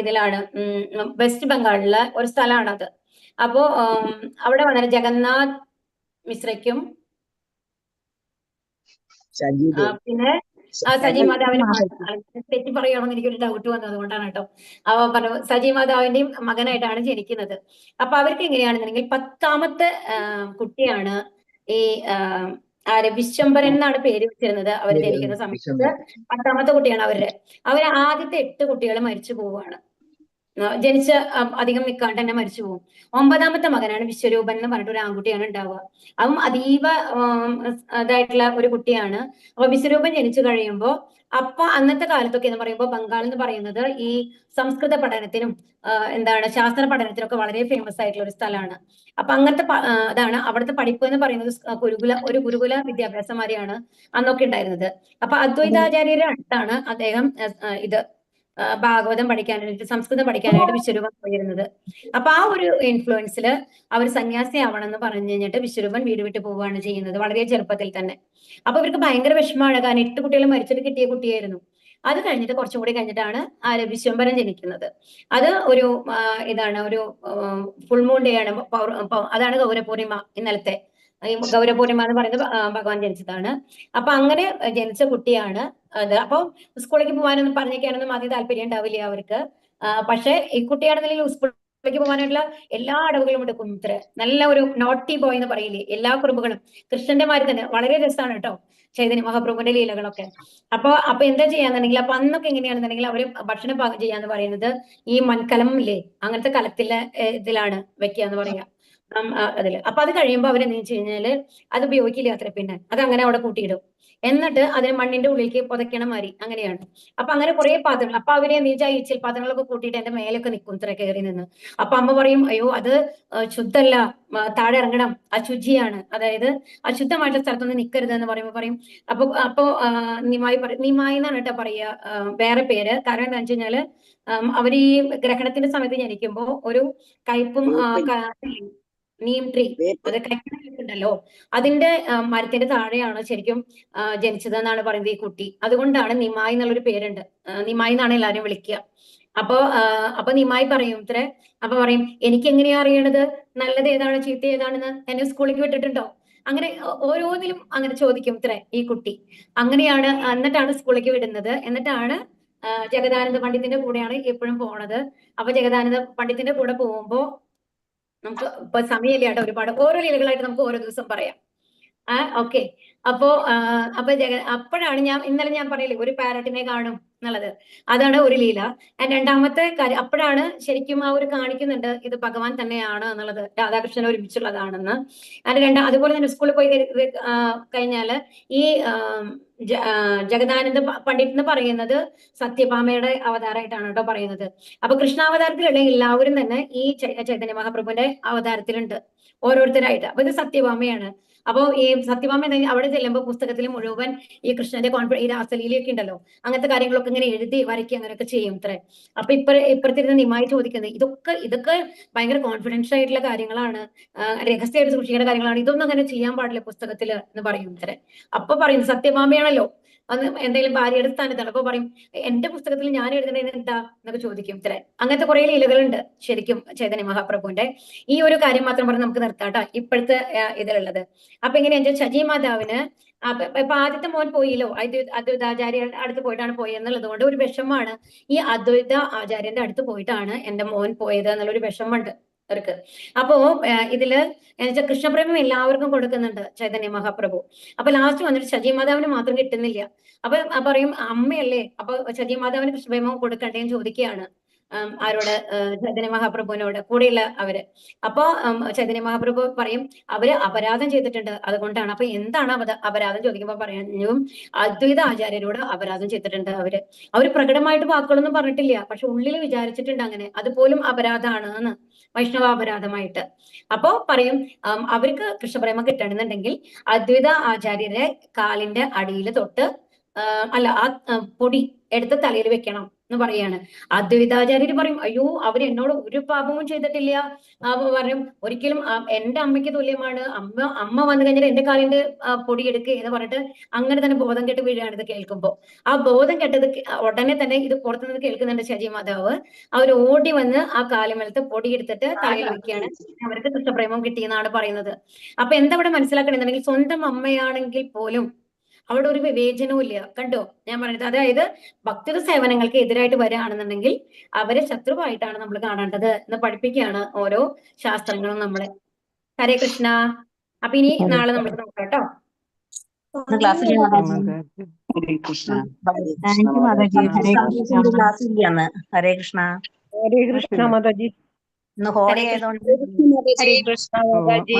ഇതിലാണ്, വെസ്റ്റ് ബംഗാളിലെ ഒരു സ്ഥലമാണത്. അപ്പോ അവിടെ വന്നത് ജഗന്നാഥ് മിശ്രയ്ക്കും പിന്നെ സജി മാതാവിന്റെ തെറ്റി പറയുകയാണെന്ന് എനിക്കൊരു ഡൗട്ട് വന്നത്, അതുകൊണ്ടാണ് കേട്ടോ. അവ പറഞ്ഞു സജി മാതാവിന്റെയും മകനായിട്ടാണ് ജനിക്കുന്നത്. അപ്പൊ അവർക്ക് എങ്ങനെയാണെന്നുണ്ടെങ്കിൽ 10ാമത്തെ കുട്ടിയാണ് ഈ വിശ്വംഭരൻ എന്നാണ് പേര് വെച്ചിരുന്നത്. അവർ ജനിക്കുന്ന സമയത്ത് 10ാമത്തെ കുട്ടിയാണ് അവര് ആദ്യത്തെ 8 കുട്ടികൾ മരിച്ചു പോവുകയാണ്. ജനിച്ച അധികം നിൽക്കാണ്ട് തന്നെ മരിച്ചു പോകും. 9ാമത്തെ മകനാണ് വിശ്വരൂപൻ എന്ന് പറഞ്ഞിട്ട് ഒരു ആൺകുട്ടിയാണ് ഉണ്ടാവുക. അതും അതീവ ഇതായിട്ടുള്ള ഒരു കുട്ടിയാണ്. അപ്പൊ വിശ്വരൂപൻ ജനിച്ചു കഴിയുമ്പോൾ അന്നത്തെ കാലത്തൊക്കെ എന്ന് പറയുമ്പോൾ ബംഗാൾ എന്ന് പറയുന്നത് ഈ സംസ്കൃത പഠനത്തിനും എന്താണ് ശാസ്ത്ര പഠനത്തിനൊക്കെ വളരെ ഫേമസ് ആയിട്ടുള്ള ഒരു സ്ഥലമാണ്. അപ്പൊ അങ്ങനത്തെ അതാണ് അവിടുത്തെ പഠിപ്പ് എന്ന് പറയുന്നത്. ഒരു ഗുരുകുല വിദ്യാഭ്യാസമാരിയാണ് അന്നൊക്കെ ഉണ്ടായിരുന്നത്. അപ്പൊ അദ്വൈതാചാര്യരുടെ അടുത്താണ് അദ്ദേഹം ഇത് ഭാഗവതം പഠിക്കാനായിട്ട്, സംസ്കൃതം പഠിക്കാനായിട്ട് വിശ്വരൂപൻ പോയിരുന്നത്. അപ്പൊ ആ ഒരു ഇൻഫ്ലുവൻസിൽ അവർ സന്യാസി ആവണമെന്ന് പറഞ്ഞു കഴിഞ്ഞിട്ട് വിശ്വരൂപൻ വീട് വിട്ട് പോവുകയാണ് ചെയ്യുന്നത് വളരെ ചെറുപ്പത്തിൽ തന്നെ. അപ്പൊ ഇവർക്ക് ഭയങ്കര വിഷമമാണ്, കാരണം 8 കുട്ടികൾ മരിച്ചിട്ട് കിട്ടിയ കുട്ടിയായിരുന്നു. അത് കഴിഞ്ഞിട്ട് കുറച്ചും കൂടി കഴിഞ്ഞിട്ടാണ് വിശ്വംഭരൻ ജനിക്കുന്നത്. അത് ഒരു ഇതാണ്, ഒരു ഫുൾ മൂൺ ഡേ ആണ്, അതാണ് ഗൗരപൂർണിമ. ഇന്നലത്തെ ഈ ഗൗരപൂർണിമ എന്ന് പറയുന്നത് ഭഗവാൻ ജനിച്ചതാണ്. അപ്പൊ അങ്ങനെ ജനിച്ച കുട്ടിയാണ് അത്. അപ്പൊ സ്കൂളിലേക്ക് പോകാനൊന്നും പറഞ്ഞേക്കാനൊന്നും ആദ്യം താല്പര്യം ഉണ്ടാവില്ല അവർക്ക്. പക്ഷെ ഈ കുട്ടിയാണെന്നുണ്ടെങ്കിൽ സ്കൂളിലേക്ക് പോകാനായിട്ടുള്ള എല്ലാ അടവുകളും എടുക്കും. ഇത്ര നല്ല ഒരു നോട്ടി ബോയ് എന്ന് പറയില്ലേ, എല്ലാ കുറുമ്പുകളും കൃഷ്ണന്റെ മാതിരി തന്നെ. വളരെ രസമാണ് കേട്ടോ ചൈതന്യ മഹാപ്രഭുവിന്റെ ലീലകളൊക്കെ. അപ്പൊ എന്താ ചെയ്യാന്നുണ്ടെങ്കിൽ, അപ്പൊ അന്നൊക്കെ എങ്ങനെയാണെന്നുണ്ടെങ്കിൽ അവര് ഭക്ഷണം പാകം ചെയ്യാന്ന് പറയുന്നത് ഈ മൺകലം ഇല്ലേ, അങ്ങനത്തെ കലത്തിലെ ഇതിലാണ് വെക്കുക എന്ന് പറയാ. അതില് അപ്പൊ അത് കഴിയുമ്പോ അവരെന്താ വെച്ച് കഴിഞ്ഞാല് അത് ഉപയോഗിക്കില്ല അത്ര, പിന്നെ അത് അങ്ങനെ അവിടെ കൂട്ടിയിടും. എന്നിട്ട് അതിന് മണ്ണിന്റെ ഉള്ളിലേക്ക് പുതയ്ക്കണ മാതിരി അങ്ങനെയാണ്. അപ്പൊ അങ്ങനെ കുറെ പാത്രങ്ങൾ, അപ്പൊ അവരെ എന്താ വെച്ചാൽ ഈച്ചിൽ പാത്രങ്ങളൊക്കെ കൂട്ടിയിട്ട് എന്റെ മേലൊക്കെ നിൽക്കും ഇത്ര കയറി നിന്ന്. അപ്പൊ അമ്മ പറയും, അയ്യോ അത് ശുദ്ധല്ല, താഴെ ഇറങ്ങണം, അശുചിയാണ്, അതായത് അശുദ്ധമായിട്ടുള്ള സ്ഥലത്തൊന്നും നിൽക്കരുത് എന്ന് പറയുമ്പോ പറയും. അപ്പൊ നിമായി എന്നാണ് കേട്ടോ പറയാ വേറെ പേര്. കാരണം എന്താ വെച്ച് കഴിഞ്ഞാല് അവര് ഈ ഗ്രഹണത്തിന്റെ സമയത്ത് ജനിക്കുമ്പോ ഒരു കയ്പും നീം ട്രീ, അത് ഉണ്ടല്ലോ, അതിന്റെ മരത്തിന്റെ താഴെയാണ് ശരിക്കും ജനിച്ചതെന്നാണ് പറയുന്നത് ഈ കുട്ടി. അതുകൊണ്ടാണ് നിമായി എന്നുള്ളൊരു പേരുണ്ട്. നിമായി എന്നാണ് എല്ലാരും വിളിക്കുക. അപ്പൊ നിമായി പറയും ഇത്ര, അപ്പൊ പറയും എനിക്ക് എങ്ങനെയാ അറിയണത് നല്ലത് ഏതാണ് ചീത്ത ഏതാണെന്ന്, എന്നെ സ്കൂളിലേക്ക് വിട്ടിട്ടുണ്ടോ? അങ്ങനെ ഓരോന്നിലും അങ്ങനെ ചോദിക്കും ഇത്ര ഈ കുട്ടി. അങ്ങനെയാണ്, എന്നിട്ടാണ് സ്കൂളിലേക്ക് വിടുന്നത്. എന്നിട്ടാണ് ജഗദാനന്ദ പണ്ഡിതിന്റെ കൂടെയാണ് എപ്പോഴും പോണത്. അപ്പൊ ജഗദാനന്ദ പണ്ഡിതിന്റെ കൂടെ പോകുമ്പോ നമുക്ക് ഇപ്പൊ സമയമില്ല കേട്ടോ, ഒരുപാട് ഓരോ ലീലകളായിട്ട് നമുക്ക് ഓരോ ദിവസം പറയാം. ഓക്കെ. അപ്പോ അപ്പോഴാണ് ഇന്നലെ ഞാൻ പറയില്ലേ ഒരു പാരറ്റിനെ കാണും എന്നുള്ളത്, അതാണ് ഒരു ലീല. രണ്ടാമത്തെ കാര്യം, അപ്പോഴാണ് ശരിക്കും ആ ഒരു കാണിക്കുന്നുണ്ട് ഇത് ഭഗവാൻ തന്നെയാണ് എന്നുള്ളത്, രാധാകൃഷ്ണൻ ഒരുമിച്ചുള്ളതാണെന്ന്. അതുപോലെ തന്നെ സ്കൂളിൽ പോയി കഴിഞ്ഞാല് ഈ ജഗദാനന്ദ പണ്ഡിറ്റ് എന്ന് പറയുന്നത് സത്യഭാമയുടെ അവതാരമായിട്ടാണ് കേട്ടോ പറയുന്നത്. അപ്പൊ കൃഷ്ണാവതാരത്തിലുള്ള എല്ലാവരും തന്നെ ഈ ചൈതന്യ മഹാപ്രഭുവിന്റെ അവതാരത്തിലുണ്ട് ഓരോരുത്തരായിട്ട്. അപ്പൊ ഇത് സത്യഭാമയാണ്. അപ്പൊ ഈ സത്യഭാമ അവിടെ ചെല്ലുമ്പോൾ പുസ്തകത്തിൽ മുഴുവൻ ഈ കൃഷ്ണന്റെ ഈ രാസലീലയൊക്കെ ഉണ്ടല്ലോ, അങ്ങനത്തെ കാര്യങ്ങളൊക്കെ ഇങ്ങനെ എഴുതി വരയ്ക്കുക അങ്ങനെയൊക്കെ ചെയ്യും ഇത്രേ. അപ്പൊ ഇപ്പുറത്തിരുന്ന് നിമായി ചോദിക്കുന്നത്, ഇതൊക്കെ ഭയങ്കര കോൺഫിഡൻഷ്യൽ ആയിട്ടുള്ള കാര്യങ്ങളാണ്, രഹസ്യമായിട്ട് സൂക്ഷിക്കേണ്ട കാര്യങ്ങളാണ്, ഇതൊന്നും അങ്ങനെ ചെയ്യാൻ പാടില്ല പുസ്തകത്തിൽ എന്ന് പറയും ഇത്രേ. അപ്പൊ പറയും സത്യഭാമയാണല്ലോ അന്ന് എന്തെങ്കിലും ഭാര്യയുടെ സ്ഥാനത്താണ്. അപ്പൊ പറയും എന്റെ പുസ്തകത്തിൽ ഞാൻ എഴുതുന്നതിന് എന്താ എന്നൊക്കെ ചോദിക്കും ഇത്രേ. അങ്ങനത്തെ കുറെ ലീലകളുണ്ട് ശരിക്കും ചൈതന്യ മഹാപ്രഭുവിന്റെ. ഈ ഒരു കാര്യം മാത്രം പറഞ്ഞ് നമുക്ക് നിർത്താട്ടോ ഇപ്പോഴത്തെ ഇതിലുള്ളത്. അപ്പൊ എങ്ങനെയാ സജി മാതാവിന് ഇപ്പൊ ആദ്യത്തെ മോൻ പോയില്ലോ, അദ്വൈതാചാര്യ അടുത്ത് പോയിട്ടാണ് പോയത് എന്നുള്ളത് കൊണ്ട് ഒരു വിഷമമാണ്. ഈ അദ്വൈത ആചാര്യന്റെ അടുത്ത് പോയിട്ടാണ് എന്റെ മോൻ പോയത് എന്നുള്ളൊരു വിഷമമുണ്ട് അവർക്ക്. അപ്പോ ഇതില് കൃഷ്ണപ്രേമം എല്ലാവർക്കും കൊടുക്കുന്നുണ്ട് ചൈതന്യ മഹാപ്രഭു. അപ്പൊ ലാസ്റ്റ് വന്നിട്ട് സജി മാതാവിന് മാത്രം കിട്ടുന്നില്ല. അപ്പൊ പറയും അമ്മയല്ലേ, അപ്പൊ സജി മാതാവിന് കൃഷ്ണപ്രേമം കൊടുക്കണ്ടേന്ന് ചോദിക്കുകയാണ് ആരോട്, ചൈതന്യ മഹാപ്രഭുവിനോട് കൂടെയുള്ള അവര്. അപ്പൊ ചൈതന്യ മഹാപ്രഭു പറയും അവര് അപരാധം ചെയ്തിട്ടുണ്ട് അതുകൊണ്ടാണ്. അപ്പൊ എന്താണ് അപരാധം ചോദിക്കുമ്പോ പറയാനും അദ്വൈത ആചാര്യരോട് അപരാധം ചെയ്തിട്ടുണ്ട് അവര് പ്രകടമായിട്ട് വാക്കുകളൊന്നും പറഞ്ഞിട്ടില്ല, പക്ഷെ ഉള്ളിൽ വിചാരിച്ചിട്ടുണ്ട് അങ്ങനെ, അതുപോലും അപരാധമാണ് എന്ന്, വൈഷ്ണവാപരാധമായിട്ട്. അപ്പോ പറയും അവർക്ക് കൃഷ്ണപ്രേമം കിട്ടണമെന്നുണ്ടെങ്കിൽ അദ്വൈത ആചാര്യരെ കാലിന്റെ അടിയിൽ തൊട്ട് അല്ല ആ പൊടി എടുത്ത് തലയിൽ വെക്കണം എന്ന് പറയാണ്. അദ്വൈതാചാര്യർ പറയും അയ്യോ അവർ എന്നോട് ഒരു പാപവും ചെയ്തിട്ടില്ല. പറയും ഒരിക്കലും എന്റെ അമ്മയ്ക്ക് തുല്യമാണ്, അമ്മ വന്നു കഴിഞ്ഞാൽ എന്റെ കാലിന്റെ പൊടി എടുക്കുക എന്ന് പറഞ്ഞിട്ട് അങ്ങനെ തന്നെ ബോധം കെട്ട് വീഴുകയാണ് ഇത് കേൾക്കുമ്പോ. ആ ബോധം കെട്ടത് ഉടനെ തന്നെ ഇത് പുറത്തുനിന്ന് കേൾക്കുന്നുണ്ട് ശജി മാതാവ്. അവർ ഓടി വന്ന് ആ കാലുമലത്ത് പൊടി എടുത്തിട്ട് തലയിൽ വെക്കുകയാണ്. അവർക്ക് കൃഷ്ണപ്രേമം കിട്ടിയെന്നാണ് പറയുന്നത്. അപ്പൊ എന്താ ഇവിടെ മനസ്സിലാക്കണമെന്നുണ്ടെങ്കിൽ സ്വന്തം അമ്മയാണെങ്കിൽ പോലും അവിടെ ഒരു വിവേചനവും ഇല്ല. കണ്ടോ ഞാൻ പറഞ്ഞത്? അതായത് ഭക്തിയുടെ സേവനങ്ങൾക്ക് എതിരായിട്ട് വരികയാണെന്നുണ്ടെങ്കിൽ അവരെ ശത്രുവായിട്ടാണ് നമ്മൾ കാണേണ്ടത് എന്ന് പഠിപ്പിക്കുകയാണ് ഓരോ ശാസ്ത്രങ്ങളും നമ്മളെ. ഹരേ കൃഷ്ണ. അപ്പൊ ഇനി നാളെ നമുക്ക് നോക്കാം കേട്ടോ. ക്ലാസ്സിൽ Hare Krishna. Thank you Mataji. Hare Krishna. Class ഇല്ലാന്ന്. ഹരേ കൃഷ്ണ. ഹരേ കൃഷ്ണ മാതാജി. ഇന്ന് ഹോളി ആയതുകൊണ്ട് ഹരേ കൃഷ്ണ മാതാജി.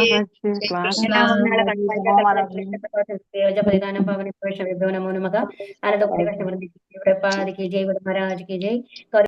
ജയ